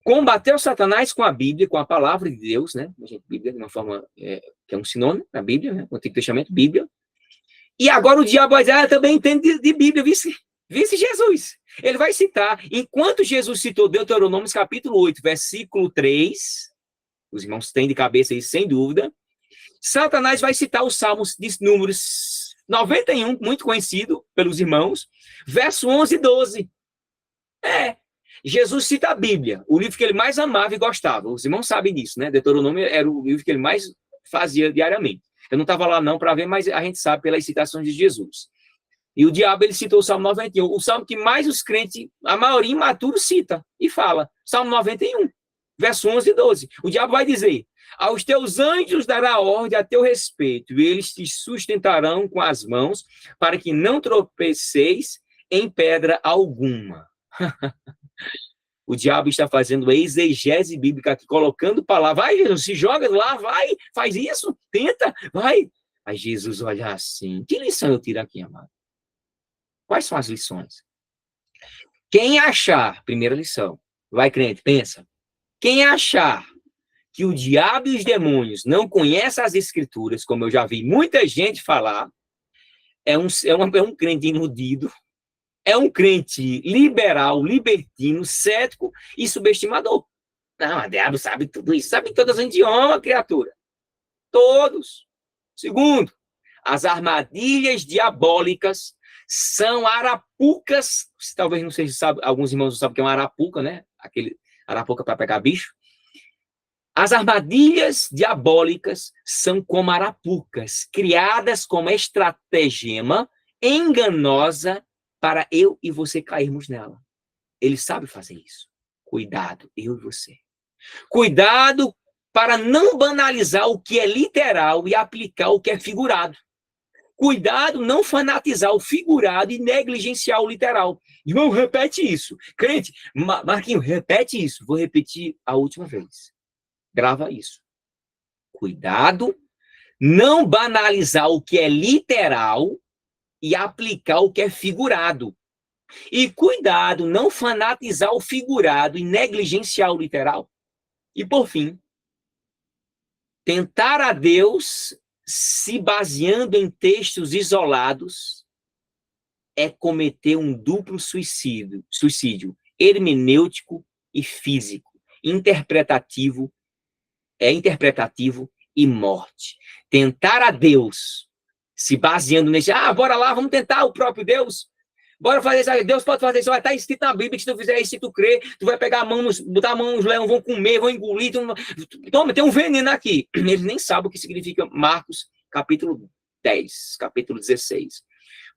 combateu Satanás com a Bíblia, com a palavra de Deus, né? Bíblia de uma forma que é um sinônimo na Bíblia, né? O Antigo Testamento, Bíblia. E agora o diabo vai dizer, também entende de Bíblia, vice Jesus. Ele vai citar, enquanto Jesus citou Deuteronômio capítulo 8, versículo 3, os irmãos têm de cabeça isso sem dúvida, Satanás vai citar os Salmos de números 91, muito conhecido pelos irmãos, verso 11 e 12. Jesus cita a Bíblia, o livro que ele mais amava e gostava. Os irmãos sabem disso, né? Deuteronômio era o livro que ele mais fazia diariamente. Eu não estava lá não para ver, mas a gente sabe pelas citações de Jesus. E o diabo, ele citou o Salmo 91, o salmo que mais os crentes, a maioria imaturo, cita e fala. Salmo 91, verso 11 e 12. O diabo vai dizer, aos teus anjos dará ordem a teu respeito, e eles te sustentarão com as mãos, para que não tropeceis em pedra alguma. O diabo está fazendo exegese bíblica aqui, colocando palavras. Vai, Jesus, se joga lá, vai, faz isso, tenta, vai. Aí Jesus olha assim, que lição eu tiro aqui, amado? Quais são as lições? Quem achar, primeira lição, vai crente, pensa. Quem achar que o diabo e os demônios não conhecem as escrituras, como eu já vi muita gente falar, é um crente iludido, é um crente liberal, libertino, cético e subestimador. Não, o diabo sabe tudo isso, sabe todas as idiomas, criatura. Todos. Segundo, as armadilhas diabólicas são arapucas, talvez não sei se sabe, alguns irmãos não sabem o que é uma arapuca, né? Aquele arapuca para pegar bicho. As armadilhas diabólicas são como arapucas, criadas como estratagema enganosa para eu e você cairmos nela. Ele sabe fazer isso. Cuidado, eu e você. Cuidado para não banalizar o que é literal e aplicar o que é figurado. Cuidado, não fanatizar o figurado e negligenciar o literal. Irmão, repete isso. Crente, Marquinho, repete isso. Vou repetir a última vez. Grava isso. Cuidado, não banalizar o que é literal e aplicar o que é figurado. E cuidado, não fanatizar o figurado e negligenciar o literal. E, por fim, tentar a Deus se baseando em textos isolados é cometer um duplo suicídio hermenêutico e físico, interpretativo e morte. Tentar a Deus se baseando nesse, bora lá, vamos tentar o próprio Deus. Bora fazer isso. Deus pode fazer isso. Vai estar escrito na Bíblia que se tu fizer isso, se tu crer, tu vai pegar a mão, botar a mão nos leões, vão comer, vão engolir. Toma, tem um veneno aqui. Eles nem sabem o que significa Marcos, capítulo 10, capítulo 16.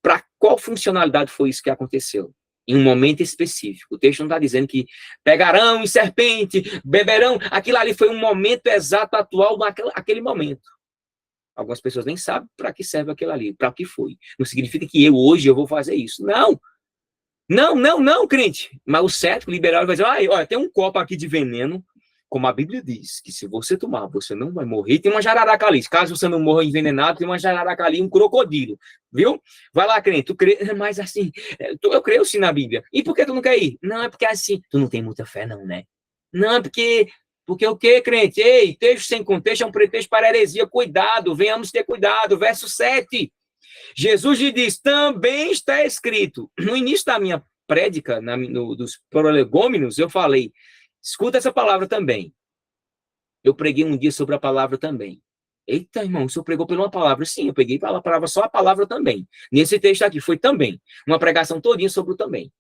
Para qual funcionalidade foi isso que aconteceu? Em um momento específico. O texto não está dizendo que pegarão em serpente, beberão. Aquilo ali foi um momento exato, atual, naquele momento. Algumas pessoas nem sabem para que serve aquilo ali, para que foi. Não significa que hoje eu vou fazer isso. Não. Não, crente. Mas o cético liberal vai dizer, olha, tem um copo aqui de veneno, como a Bíblia diz, que se você tomar, você não vai morrer. Tem uma jararaca ali. Caso você não morra envenenado, tem uma jararaca ali, um crocodilo. Viu? Vai lá, crente. Tu crê, mas assim, eu creio sim na Bíblia. E por que tu não quer ir? Não, é porque assim, tu não tem muita fé não, né? Não, é porque o quê, crente? Ei, texto sem contexto é um pretexto para heresia. Cuidado, venhamos ter cuidado. Verso 7. Jesus lhe diz, também está escrito. No início da minha prédica, dos prolegômenos, eu falei, escuta essa palavra também. Eu preguei um dia sobre a palavra também. Eita, irmão, o senhor pregou por uma palavra? Sim, eu peguei pela palavra, só a palavra também. Nesse texto aqui, foi também. Uma pregação todinha sobre o também.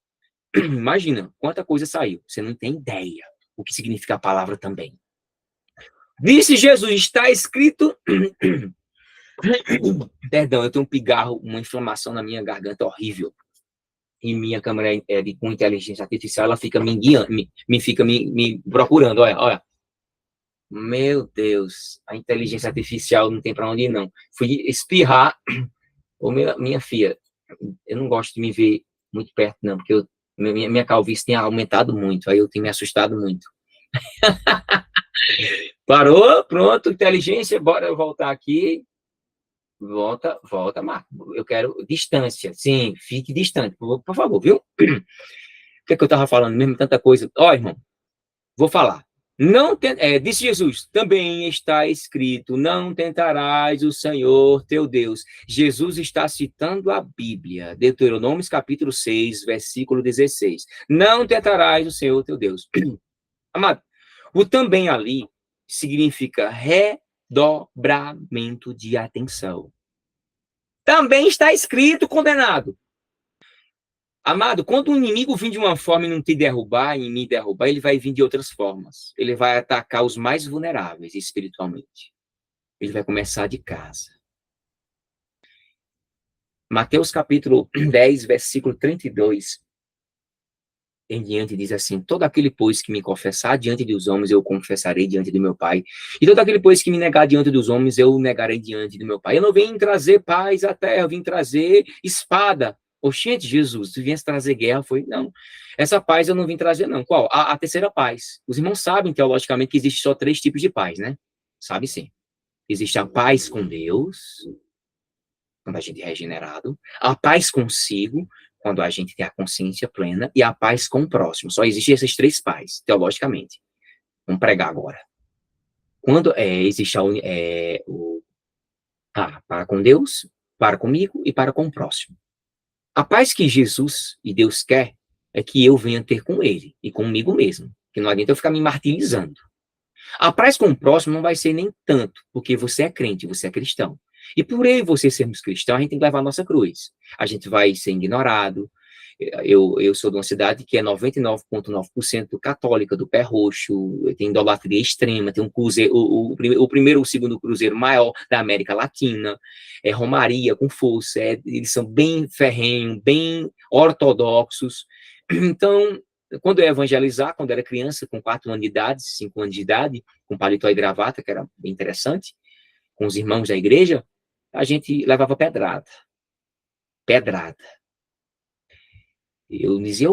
Imagina, quanta coisa saiu. Você não tem ideia o que significa a palavra também. Disse Jesus, está escrito, Perdão, eu tenho um pigarro, uma inflamação na minha garganta horrível. E minha câmera com inteligência artificial, ela fica me guiando, me procurando, olha. Meu Deus, a inteligência artificial não tem para onde ir, não. Fui espirrar, minha filha, eu não gosto de me ver muito perto, não, porque minha calvície tem aumentado muito, aí eu tenho me assustado muito. Parou, pronto, inteligência, bora voltar aqui. Volta, Marco. Eu quero distância, sim, fique distante, por favor, viu? O que é que eu estava falando mesmo? Tanta coisa. Ó, irmão, vou falar. Disse Jesus, também está escrito, não tentarás o Senhor teu Deus. Jesus está citando a Bíblia, Deuteronômio capítulo 6, versículo 16. Não tentarás o Senhor teu Deus. Amado, o também ali significa redobramento de atenção. Também está escrito, condenado. Amado, quando o inimigo vir de uma forma e não te derrubar, e me derrubar, ele vai vir de outras formas. Ele vai atacar os mais vulneráveis espiritualmente. Ele vai começar de casa. Mateus capítulo 10, versículo 32, em diante diz assim, todo aquele, pois, que me confessar diante dos homens, eu confessarei diante do meu Pai. E todo aquele, pois, que me negar diante dos homens, eu negarei diante do meu Pai. Eu não vim trazer paz à terra, eu vim trazer espada. Oxente, Jesus, tu viesse trazer guerra, foi? Não. Essa paz eu não vim trazer, não. Qual? A terceira paz. Os irmãos sabem, teologicamente, que existe só 3 tipos de paz, né? Sabe sim. Existe a paz com Deus, quando a gente é regenerado. A paz consigo, quando a gente tem a consciência plena. E a paz com o próximo. Só existem essas 3 paz, teologicamente. Vamos pregar agora. Quando existe para com Deus, para comigo e para com o próximo. A paz que Jesus e Deus quer é que eu venha ter com ele e comigo mesmo. Que não adianta eu ficar me martirizando. A paz com o próximo não vai ser nem tanto, porque você é crente, você é cristão. E por eu e você sermos cristãos, a gente tem que levar a nossa cruz. A gente vai ser ignorado. Eu sou de uma cidade que é 99,9% católica, do pé roxo, tem idolatria extrema, tem um cruzeiro, o primeiro ou o segundo cruzeiro maior da América Latina, romaria com força, eles são bem ferrenhos, bem ortodoxos. Então, quando eu ia evangelizar, quando eu era criança, com 4 anos de idade, 5 anos de idade, com paletó e gravata, que era bem interessante, com os irmãos da igreja, a gente levava pedrada. Eu dizia,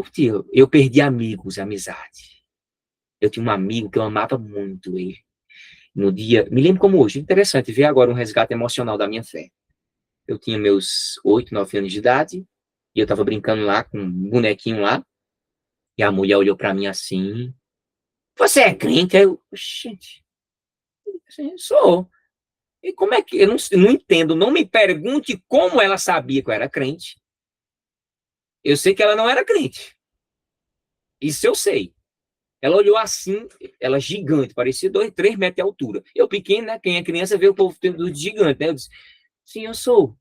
eu perdi amigos, amizade. Eu tinha um amigo que eu amava muito ele. No dia, me lembro como hoje, interessante ver agora um resgate emocional da minha fé. Eu tinha meus 8, 9 anos de idade, e eu estava brincando lá com um bonequinho lá, e a mulher olhou para mim assim, você é crente? Eu, gente, sou. E como é que, eu não entendo, não me pergunte como ela sabia que eu era crente. Eu sei que ela não era crente. Isso eu sei. Ela olhou assim, ela gigante, parecia 2, 3 metros de altura. Eu pequeno, né? Quem é criança vê o povo tendo gigante, né? Eu disse, sim, eu sou.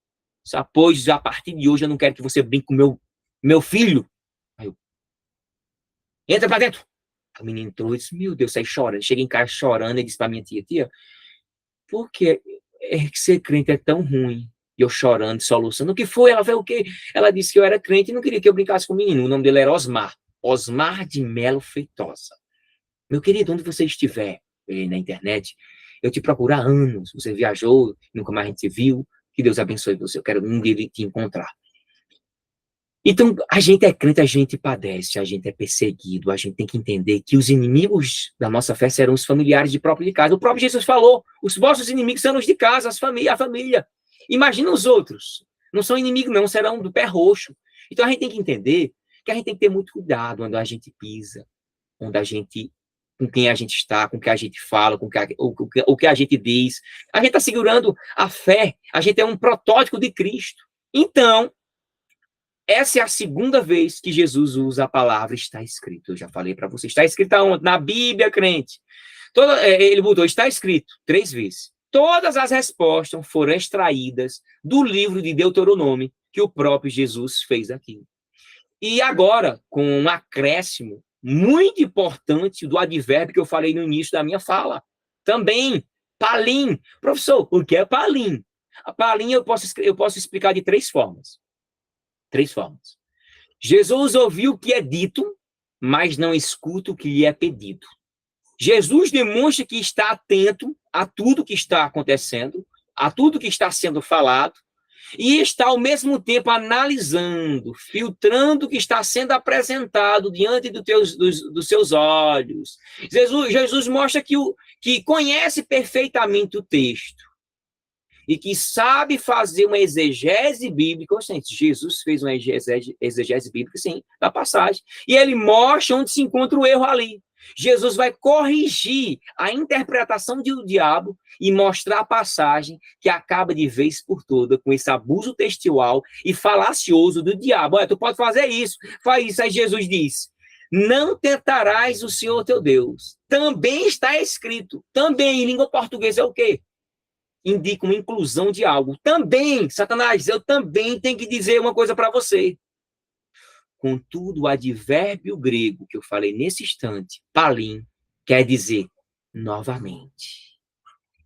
Pois, a partir de hoje, eu não quero que você brinque com meu filho. Aí eu, entra pra dentro. A menina entrou e disse, meu Deus, sai chorando. Cheguei em casa chorando e disse pra minha tia, por que ser crente é tão ruim? E eu chorando, soluçando. O que foi? Ela veio o quê? Ela disse que eu era crente e não queria que eu brincasse com o menino. O nome dele era Osmar. Osmar de Melo Feitosa. Meu querido, onde você estiver na internet, eu te procuro há anos. Você viajou, nunca mais a gente se viu. Que Deus abençoe você. Eu quero um dia te encontrar. Então, a gente é crente, a gente padece, a gente é perseguido, a gente tem que entender que os inimigos da nossa fé serão os familiares de próprio de casa. O próprio Jesus falou, os vossos inimigos serão os de casa, a família. Imagina os outros. Não são inimigos não, serão do pé roxo. Então, a gente tem que entender que a gente tem que ter muito cuidado onde a gente pisa, onde a gente, com quem a gente está, com o que a gente fala, o que a gente diz. A gente está segurando a fé, a gente é um protótipo de Cristo. Então, essa é a segunda vez que Jesus usa a palavra está escrito. Eu já falei para você. Está escrito aonde? Na Bíblia, crente. Ele mudou, está escrito 3 vezes. Todas as respostas foram extraídas do livro de Deuteronômio que o próprio Jesus fez aqui. E agora, com um acréscimo muito importante do advérbio que eu falei no início da minha fala. Também, palim. Professor, o que é palim? A palhinha eu posso explicar de 3 formas. 3 formas. Jesus ouviu o que é dito, mas não escuta o que lhe é pedido. Jesus demonstra que está atento a tudo que está acontecendo, a tudo que está sendo falado, e está, ao mesmo tempo, analisando, filtrando o que está sendo apresentado diante dos seus olhos. Jesus mostra que conhece perfeitamente o texto e que sabe fazer uma exegese bíblica. Gente, Jesus fez uma exegese bíblica, sim, da passagem. E ele mostra onde se encontra o erro ali. Jesus vai corrigir a interpretação do diabo e mostrar a passagem que acaba de vez por toda com esse abuso textual e falacioso do diabo. Olha, tu pode fazer isso, faz isso. Aí Jesus diz, não tentarás o Senhor teu Deus. Também está escrito. Também, em língua portuguesa, é o quê? Indica uma inclusão de algo. Também, Satanás, eu também tenho que dizer uma coisa para você. Contudo, o advérbio grego que eu falei nesse instante, palim, quer dizer novamente.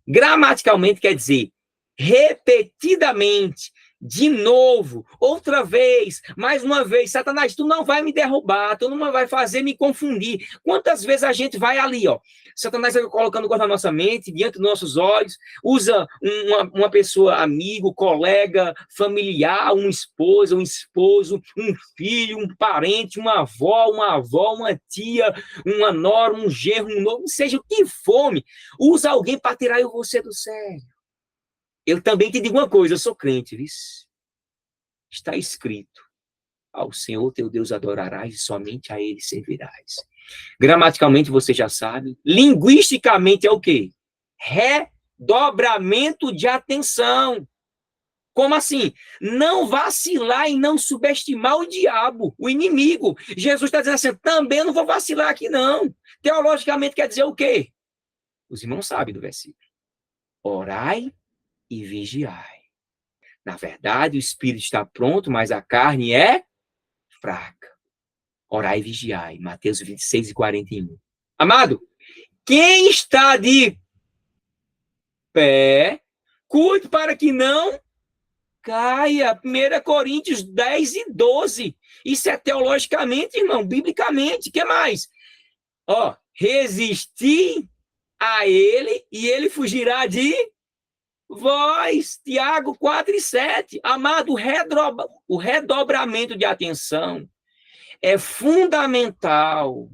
Gramaticalmente quer dizer repetidamente, de novo, outra vez, mais uma vez. Satanás, tu não vai me derrubar, tu não vai fazer me confundir. Quantas vezes a gente vai ali, ó, Satanás vai colocando coisa na nossa mente, diante dos nossos olhos, usa uma pessoa, amigo, colega, familiar, uma esposa, um esposo, um filho, um parente, uma avó, uma tia, uma nora, um genro, um novo, seja o que for, usa alguém para tirar você do sério. Eu também te digo uma coisa, eu sou crente, viu? Está escrito, ao Senhor teu Deus adorarás e somente a Ele servirás. Gramaticalmente você já sabe. Linguisticamente é o quê? Redobramento de atenção. Como assim? Não vacilar e não subestimar o diabo, o inimigo. Jesus está dizendo assim, também não vou vacilar aqui não. Teologicamente quer dizer o quê? Os irmãos sabem do versículo. Orai e vigiai. Na verdade, o espírito está pronto, mas a carne é fraca. Orai e vigiai. Mateus 26 e 41. Amado, quem está de pé, cuide para que não caia. 1 Coríntios 10 e 12. Isso é teologicamente, irmão, biblicamente. O que mais? Ó, resistir a ele e ele fugirá de vós. Tiago 4 e 7. Amado, o redobramento de atenção é fundamental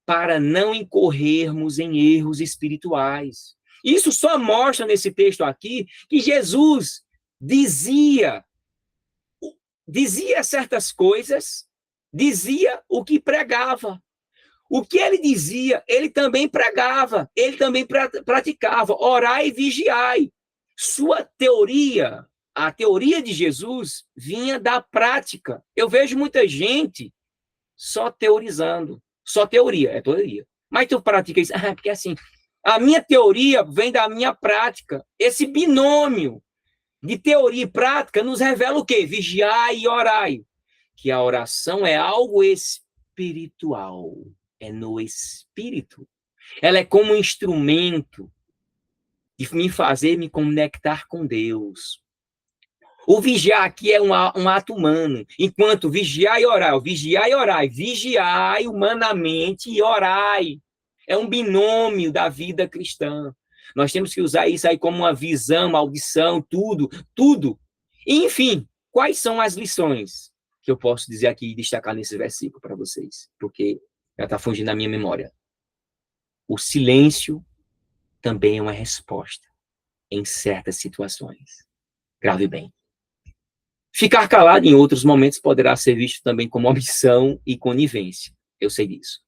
para não incorrermos em erros espirituais. Isso só mostra nesse texto aqui que Jesus dizia certas coisas, dizia o que pregava. O que ele dizia, ele também pregava, ele também praticava. Orai e vigiai. Sua teoria, a teoria de Jesus, vinha da prática. Eu vejo muita gente só teorizando. Só teoria, é teoria. Mas tu pratica isso? Ah, porque assim, a minha teoria vem da minha prática. Esse binômio de teoria e prática nos revela o quê? Vigiai e orai. Que a oração é algo espiritual. É no espírito. Ela é como um instrumento de me fazer me conectar com Deus. O vigiar aqui é um ato humano. Enquanto vigiar e orar, vigiar e orar, vigiai humanamente e orai. É um binômio da vida cristã. Nós temos que usar isso aí como uma visão, uma audição, tudo. Enfim, quais são as lições que eu posso dizer aqui e destacar nesse versículo para vocês? Porque já está fugindo da minha memória. O silêncio também é uma resposta em certas situações. Grave bem. Ficar calado em outros momentos poderá ser visto também como omissão e conivência. Eu sei disso.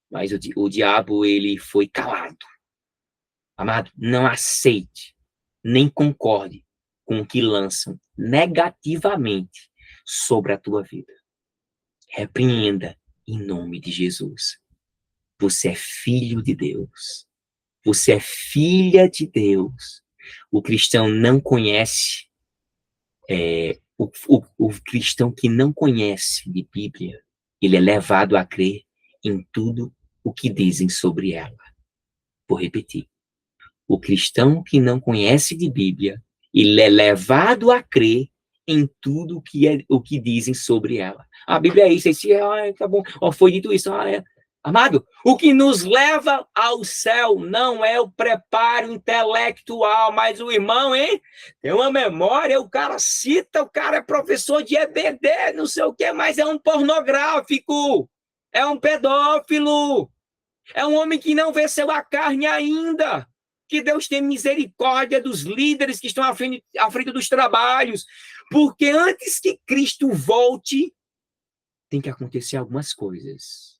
Mas o diabo, ele foi calado. Amado, não aceite, nem concorde com o que lançam negativamente sobre a tua vida. Repreenda em nome de Jesus. Você é filho de Deus. Você é filha de Deus. O cristão não conhece o cristão que não conhece de Bíblia, ele é levado a crer em tudo o que dizem sobre ela. Vou repetir. O cristão que não conhece de Bíblia, Ele é levado a crer em tudo o que dizem sobre ela. A Bíblia é isso, tá bom, foi dito isso, Amado, o que nos leva ao céu não é o preparo intelectual, mas o irmão, hein? Tem uma memória, o cara cita, o cara é professor de EBD, não sei o quê, mas é um pornográfico, é um pedófilo, é um homem que não venceu a carne ainda. Que Deus tenha misericórdia dos líderes que estão à frente dos trabalhos, porque antes que Cristo volte, tem que acontecer algumas coisas.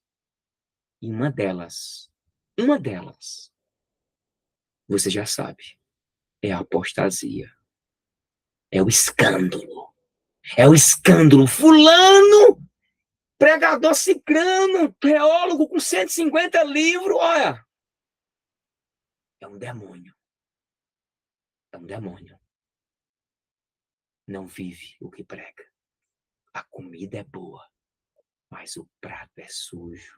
E uma delas, você já sabe, é a apostasia. É o escândalo. É o escândalo. Fulano, pregador cicrano, teólogo com 150 livros, olha. É um demônio. É um demônio. Não vive o que prega. A comida é boa, mas o prato é sujo.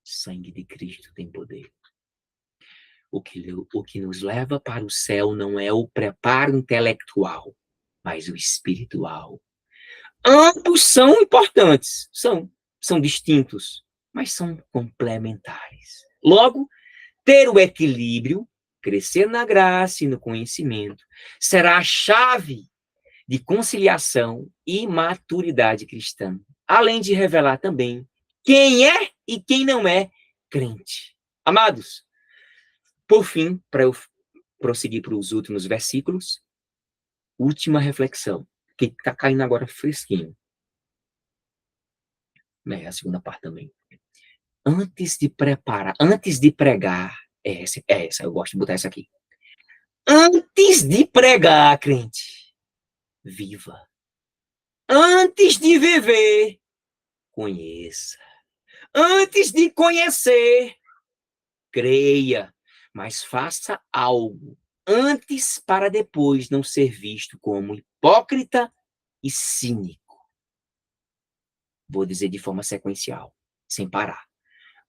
Sangue de Cristo tem poder. O que nos leva para o céu não é o preparo intelectual, mas o espiritual. Ambos são importantes, são distintos, mas são complementares. Logo, ter o equilíbrio, crescer na graça e no conhecimento, será a chave de conciliação e maturidade cristã, além de revelar também quem é e quem não é crente. Amados, por fim, para eu prosseguir para os últimos versículos, última reflexão, que está caindo agora fresquinho. A segunda parte também. Antes de pregar, é essa, eu gosto de botar essa aqui. Antes de pregar, crente, viva. Antes de viver, conheça. Antes de conhecer, creia. Mas faça algo antes para depois não ser visto como hipócrita e cínico. Vou dizer de forma sequencial, sem parar.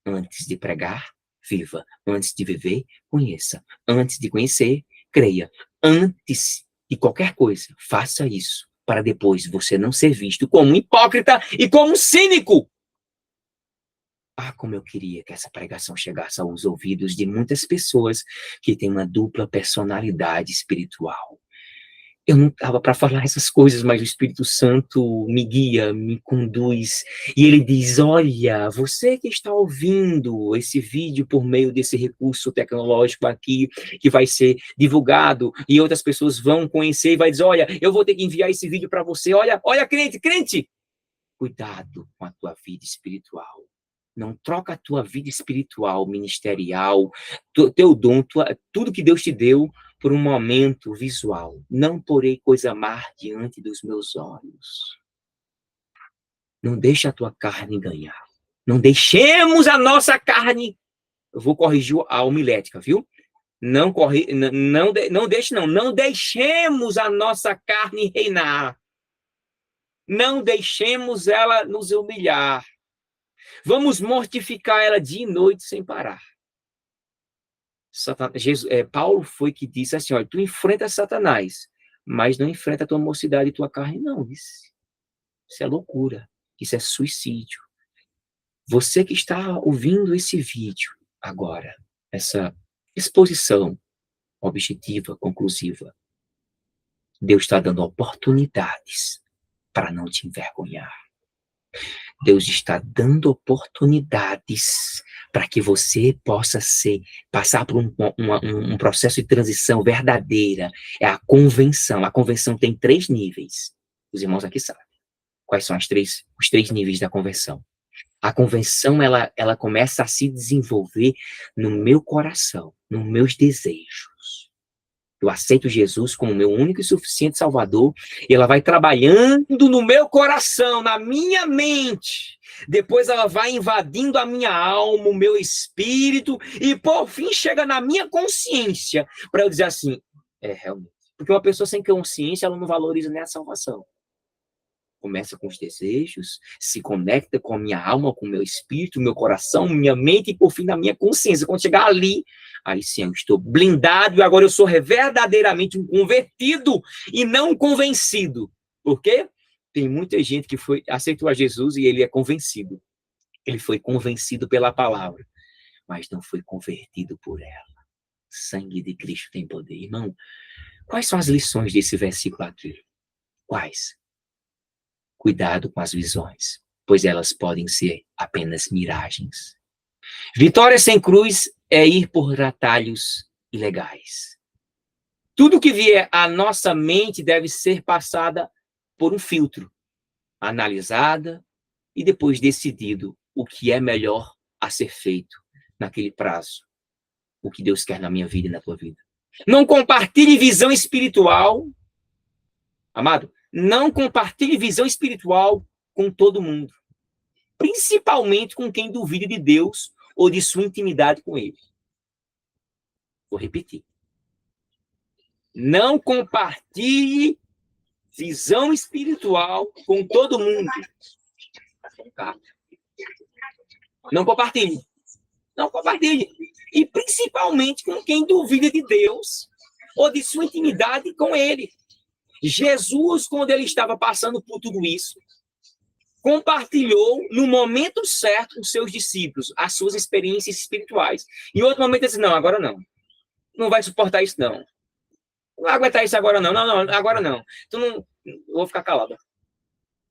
Antes de pregar, viva. Antes de viver, conheça. Antes de conhecer, creia. Antes de qualquer coisa, faça isso, para depois você não ser visto como hipócrita e como cínico. Como eu queria que essa pregação chegasse aos ouvidos de muitas pessoas que têm uma dupla personalidade espiritual. Eu não estava para falar essas coisas, mas o Espírito Santo me guia, me conduz. E ele diz, olha, você que está ouvindo esse vídeo por meio desse recurso tecnológico aqui, que vai ser divulgado, e outras pessoas vão conhecer e vai dizer, olha, eu vou ter que enviar esse vídeo para você. Olha, crente, cuidado com a tua vida espiritual. Não troca a tua vida espiritual, ministerial, teu dom, tudo que Deus te deu por um momento visual. Não porei coisa má diante dos meus olhos. Não deixe a tua carne ganhar. Não deixemos a nossa carne. Eu vou corrigir a homilética, viu? Não deixemos a nossa carne reinar. Não deixemos ela nos humilhar. Vamos mortificar ela dia e noite sem parar. Paulo foi que disse assim, olha, tu enfrenta Satanás, mas não enfrenta a tua mocidade e tua carne, não. Isso é loucura. Isso é suicídio. Você que está ouvindo esse vídeo agora, essa exposição objetiva, conclusiva, Deus está dando oportunidades para não te envergonhar. Deus está dando oportunidades para que você possa passar por um processo de transição verdadeira. É a convenção. A convenção tem 3 níveis. Os irmãos aqui sabem. Quais são os 3 níveis da convenção? A convenção, ela começa a se desenvolver no meu coração, nos meus desejos. Eu aceito Jesus como meu único e suficiente Salvador, e ela vai trabalhando no meu coração, na minha mente. Depois ela vai invadindo a minha alma, o meu espírito, e por fim chega na minha consciência, para eu dizer assim, realmente. Porque uma pessoa sem consciência, ela não valoriza nem a salvação. Começa com os desejos, se conecta com a minha alma, com o meu espírito, meu coração, minha mente e, por fim, na minha consciência. Quando chegar ali, aí sim, eu estou blindado e agora eu sou verdadeiramente um convertido e não um convencido. Por quê? Tem muita gente que aceitou a Jesus e ele é convencido. Ele foi convencido pela palavra, mas não foi convertido por ela. Sangue de Cristo tem poder. Irmão, quais são as lições desse versículo aqui? Quais? Cuidado com as visões, pois elas podem ser apenas miragens. Vitória sem cruz é ir por atalhos ilegais. Tudo que vier à nossa mente deve ser passada por um filtro, analisada e depois decidido o que é melhor a ser feito naquele prazo. O que Deus quer na minha vida e na tua vida. Não compartilhe visão espiritual, amado, não compartilhe visão espiritual com todo mundo, principalmente com quem duvida de Deus ou de sua intimidade com Ele. Vou repetir. Não compartilhe visão espiritual com todo mundo. Não compartilhe. Não compartilhe. E principalmente com quem duvida de Deus ou de sua intimidade com Ele. Jesus, quando ele estava passando por tudo isso, compartilhou no momento certo com seus discípulos as suas experiências espirituais. Em outro momento ele disse, não, agora não. Não vai suportar isso, não. Não vai aguentar isso agora, não. Não, agora não. Então, não, eu vou ficar calado.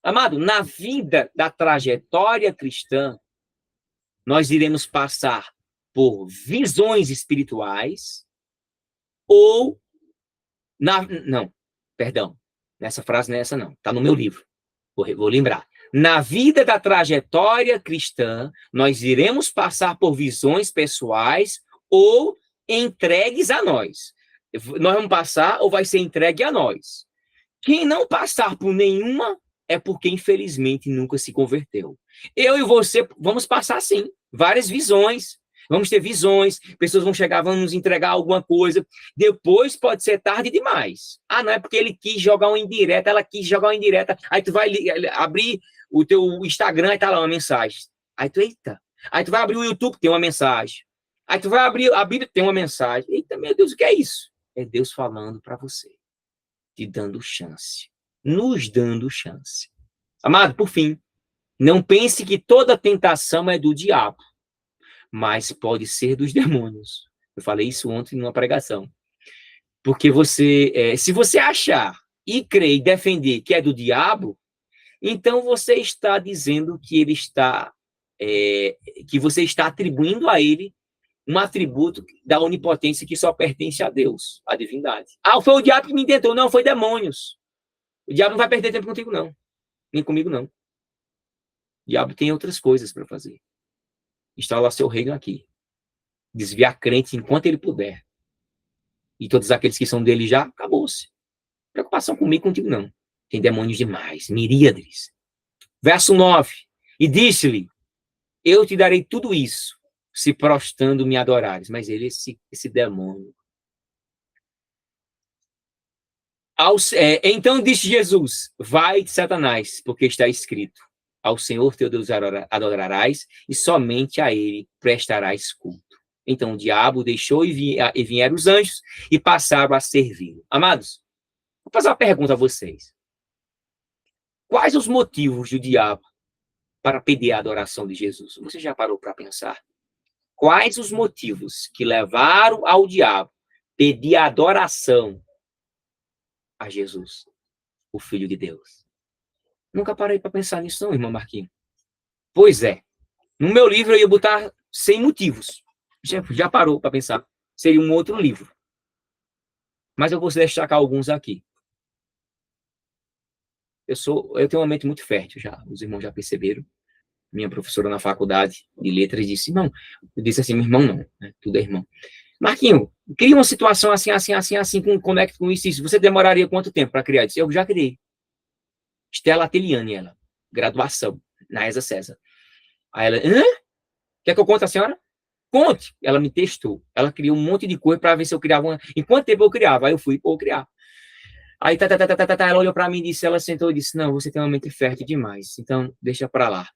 Amado, na vida da trajetória cristã, nós iremos passar por visões espirituais ou... Não, perdão. Nessa frase não é essa, não. Está no meu livro. Vou lembrar. Na vida da trajetória cristã, nós iremos passar por visões pessoais ou entregues a nós. Nós vamos passar ou vai ser entregue a nós. Quem não passar por nenhuma é porque, infelizmente, nunca se converteu. Eu e você vamos passar, sim, várias visões. Vamos ter visões, pessoas vão chegar, vão nos entregar alguma coisa. Depois pode ser tarde demais. Ah, não é porque ele quis jogar uma indireta, ela quis jogar uma indireta. Aí tu vai abrir o teu Instagram e tá lá uma mensagem. Aí tu, eita. Aí tu vai abrir o YouTube, tem uma mensagem. Aí tu vai abrir a Bíblia, tem uma mensagem. Eita, meu Deus, o que é isso? É Deus falando para você. Te dando chance. Nos dando chance. Amado, por fim, não pense que toda tentação é do diabo, mas pode ser dos demônios. Eu falei isso ontem numa pregação. Porque se você achar e crer e defender que é do diabo, então você está dizendo que ele está, que você está atribuindo a ele um atributo da onipotência que só pertence a Deus, a divindade. Ah, foi o diabo que me tentou. Não, foi demônios. O diabo não vai perder tempo contigo, não. Nem comigo, não. O diabo tem outras coisas para fazer. Instalar seu reino aqui. Desviar crentes enquanto ele puder. E todos aqueles que são dele já, acabou-se. Preocupação comigo, contigo, não. Tem demônios demais, miríades. Verso 9. E disse-lhe, eu te darei tudo isso, se prostrando me adorares. Mas ele, esse demônio. Então disse Jesus, vai de Satanás, porque está escrito, ao Senhor teu Deus adorarás, e somente a ele prestarás culto. Então o diabo deixou e vieram os anjos, e passaram a servi-lo. Amados, vou fazer uma pergunta a vocês. Quais os motivos do diabo para pedir a adoração de Jesus? Você já parou para pensar? Quais os motivos que levaram ao diabo pedir a adoração a Jesus, o Filho de Deus? Nunca parei para pensar nisso não, irmão Marquinhos. Pois é. No meu livro eu ia botar 100 motivos. Já parou para pensar? Seria um outro livro. Mas eu vou destacar alguns aqui. Eu tenho uma mente muito fértil já. Os irmãos já perceberam. Minha professora na faculdade de letras disse, não. Eu disse assim, meu irmão não. Né? Tudo é irmão. Marquinhos, cria uma situação assim, conecta com isso. Você demoraria quanto tempo para criar isso? Eu já criei. Estela Ateliane, ela. Graduação, na ESA César. Aí ela, quer que eu conte a senhora? Conte. Ela me testou. Ela criou um monte de coisa para ver se eu criava uma... Em quanto tempo eu criava? Aí eu fui, criar. Aí, ela olhou para mim e disse, ela sentou e disse, não, você tem uma mente fértil demais, então deixa para lá.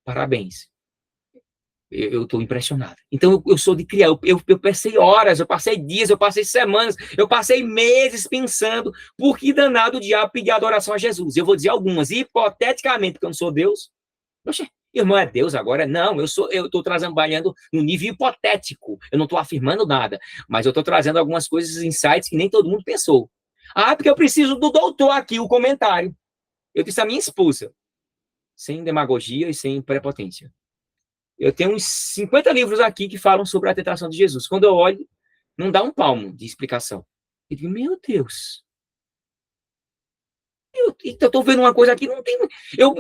Parabéns. Eu estou impressionado. Então, eu sou de criar. Eu passei horas, eu passei dias, eu passei semanas, eu passei meses pensando por que danado o diabo pedir adoração a Jesus. Eu vou dizer algumas. Hipoteticamente, porque eu não sou Deus. Poxa, irmão é Deus agora? Não, eu estou trabalhando no nível hipotético. Eu não estou afirmando nada. Mas eu estou trazendo algumas coisas, insights que nem todo mundo pensou. Ah, porque eu preciso do doutor aqui, o comentário. Eu disse a minha esposa, sem demagogia e sem prepotência. Eu tenho uns 50 livros aqui que falam sobre a tentação de Jesus. Quando eu olho, não dá um palmo de explicação. Eu digo, meu Deus. Eu estou vendo uma coisa aqui, não tem... Eu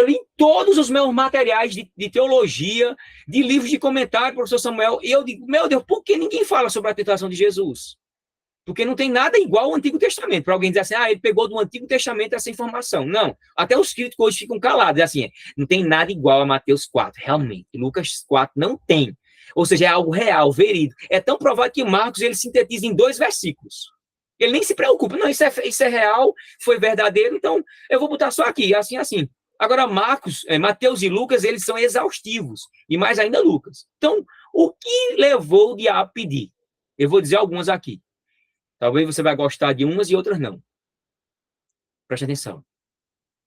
li todos os meus materiais de teologia, de livros de comentário, professor Samuel, e eu digo, meu Deus, por que ninguém fala sobre a tentação de Jesus? Porque não tem nada igual ao Antigo Testamento. Para alguém dizer assim, ele pegou do Antigo Testamento essa informação. Não. Até os críticos hoje ficam calados. É assim, não tem nada igual a Mateus 4, realmente. Lucas 4 não tem. Ou seja, é algo real, verídico. É tão provável que Marcos ele sintetiza em 2 versículos. Ele nem se preocupa. Não, isso é real, foi verdadeiro, então eu vou botar só aqui, assim, assim. Agora, Mateus e Lucas, eles são exaustivos. E mais ainda Lucas. Então, o que levou o diabo a pedir? Eu vou dizer algumas aqui. Talvez você vai gostar de umas e outras não. Preste atenção.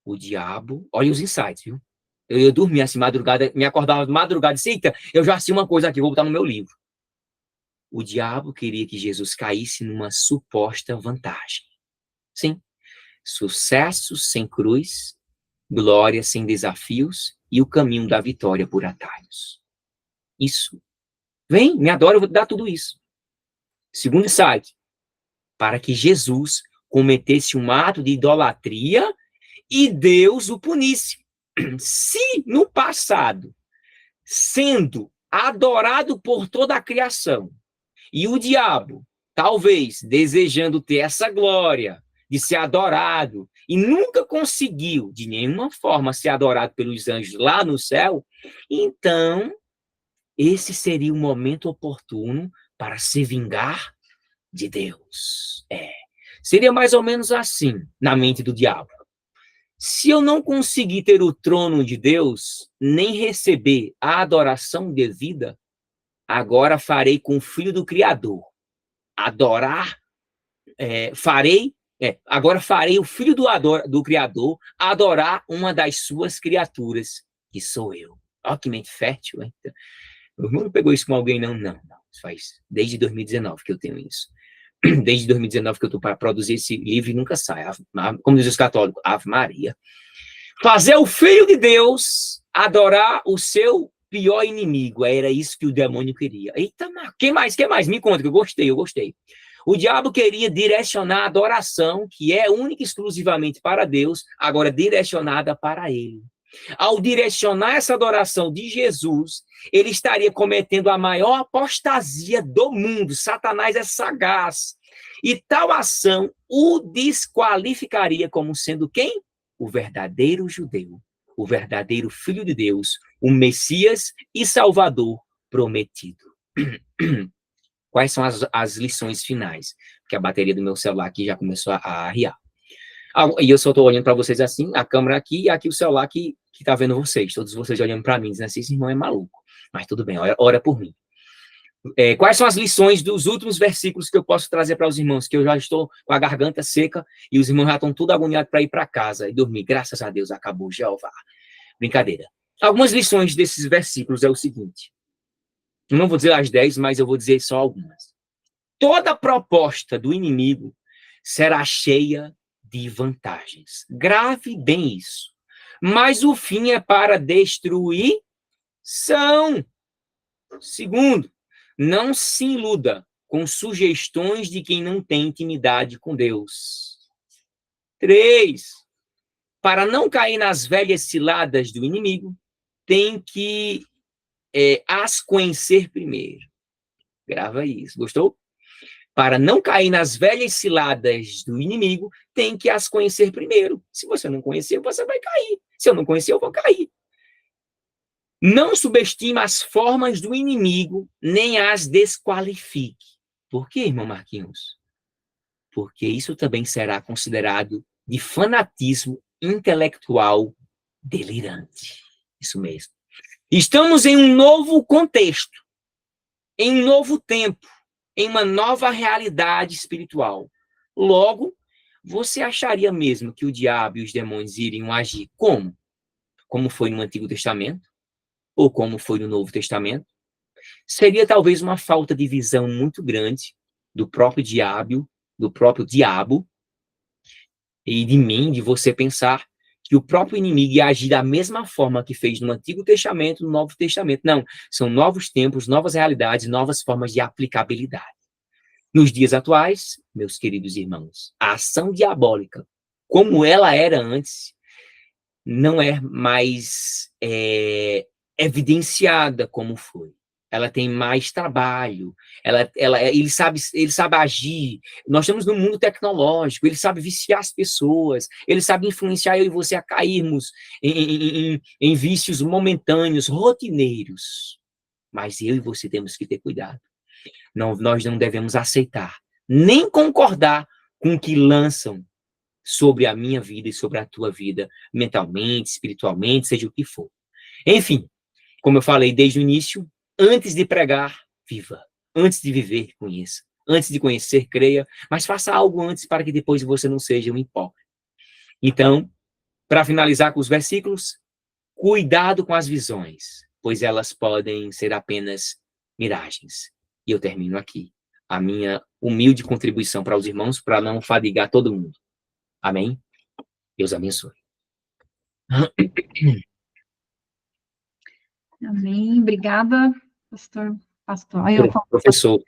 O diabo... Olha os insights, viu? Eu dormia assim, madrugada, me acordava de madrugada e disse, eita, eu já sei uma coisa aqui, vou botar no meu livro. O diabo queria que Jesus caísse numa suposta vantagem. Sim. Sucesso sem cruz, glória sem desafios e o caminho da vitória por atalhos. Isso. Vem, me adora, eu vou te dar tudo isso. Segundo insight. Para que Jesus cometesse um ato de idolatria e Deus o punisse. Se no passado, sendo adorado por toda a criação, e o diabo, talvez, desejando ter essa glória de ser adorado, e nunca conseguiu, de nenhuma forma, ser adorado pelos anjos lá no céu, então, esse seria o momento oportuno para se vingar de Deus. Seria mais ou menos assim, na mente do diabo. Se eu não conseguir ter o trono de Deus, nem receber a adoração devida, agora farei com o Filho do Criador. Agora farei o Filho do Criador adorar uma das suas criaturas, que sou eu. Olha que mente fértil, hein? Meu irmão não pegou isso com alguém, não. Isso faz desde 2019 que eu tenho isso. Desde 2019 que eu estou para produzir esse livro e nunca sai. Como diz os católicos, Ave Maria. Fazer o Filho de Deus adorar o seu pior inimigo. Era isso que o demônio queria. Eita, quem mais? Me conta, que eu gostei. O diabo queria direcionar a adoração, que é única e exclusivamente para Deus, agora direcionada para ele. Ao direcionar essa adoração de Jesus, ele estaria cometendo a maior apostasia do mundo. Satanás é sagaz. E tal ação o desqualificaria como sendo quem? O verdadeiro judeu, o verdadeiro Filho de Deus, o Messias e Salvador prometido. Quais são as lições finais? Porque a bateria do meu celular aqui já começou a arriar. E eu só estou olhando para vocês assim, a câmera aqui e aqui o celular que está vendo vocês. Todos vocês olhando para mim, dizendo assim, esse irmão é maluco. Mas tudo bem, ora por mim. Quais são as lições dos últimos versículos que eu posso trazer para os irmãos? Que eu já estou com a garganta seca e os irmãos já estão tudo agoniados para ir para casa e dormir. Graças a Deus, acabou Jeová. Brincadeira. Algumas lições desses versículos é o seguinte. Eu não vou dizer as 10, mas eu vou dizer só algumas. Toda proposta do inimigo será cheia de vantagens. Grave bem isso. Mas o fim é para destruição. Segundo, não se iluda com sugestões de quem não tem intimidade com Deus. 3, para não cair nas velhas ciladas do inimigo, tem que as conhecer primeiro. Grava isso, gostou? Para não cair nas velhas ciladas do inimigo, tem que as conhecer primeiro. Se você não conhecer, você vai cair. Se eu não conhecer, eu vou cair. Não subestime as formas do inimigo, nem as desqualifique. Por quê, irmão Marquinhos? porque isso também será considerado de fanatismo intelectual delirante. Isso mesmo. Estamos em um novo contexto, em um novo tempo, em uma nova realidade espiritual. Logo, você acharia mesmo que o diabo e os demônios iriam agir como? Como foi no Antigo Testamento? Ou como foi no Novo Testamento? Seria talvez uma falta de visão muito grande do próprio diabo e de mim, de você pensar que o próprio inimigo ia agir da mesma forma que fez no Antigo Testamento, no Novo Testamento. Não, são novos tempos, novas realidades, novas formas de aplicabilidade. Nos dias atuais, meus queridos irmãos, a ação diabólica, como ela era antes, não é mais evidenciada como foi. Ela tem mais trabalho, ele sabe agir. Nós estamos num mundo tecnológico, ele sabe viciar as pessoas, ele sabe influenciar eu e você a cairmos em vícios momentâneos, rotineiros. Mas eu e você temos que ter cuidado. Nós não devemos aceitar, nem concordar com o que lançam sobre a minha vida e sobre a tua vida, mentalmente, espiritualmente, seja o que for. Enfim, como eu falei desde o início, antes de pregar, viva. Antes de viver, conheça. Antes de conhecer, creia. Mas faça algo antes para que depois você não seja um hipócrita. Então, para finalizar com os versículos, cuidado com as visões, pois elas podem ser apenas miragens. E eu termino aqui a minha humilde contribuição para os irmãos, para não fadigar todo mundo. Amém? Deus abençoe. Amém. Obrigada, pastor. Professor.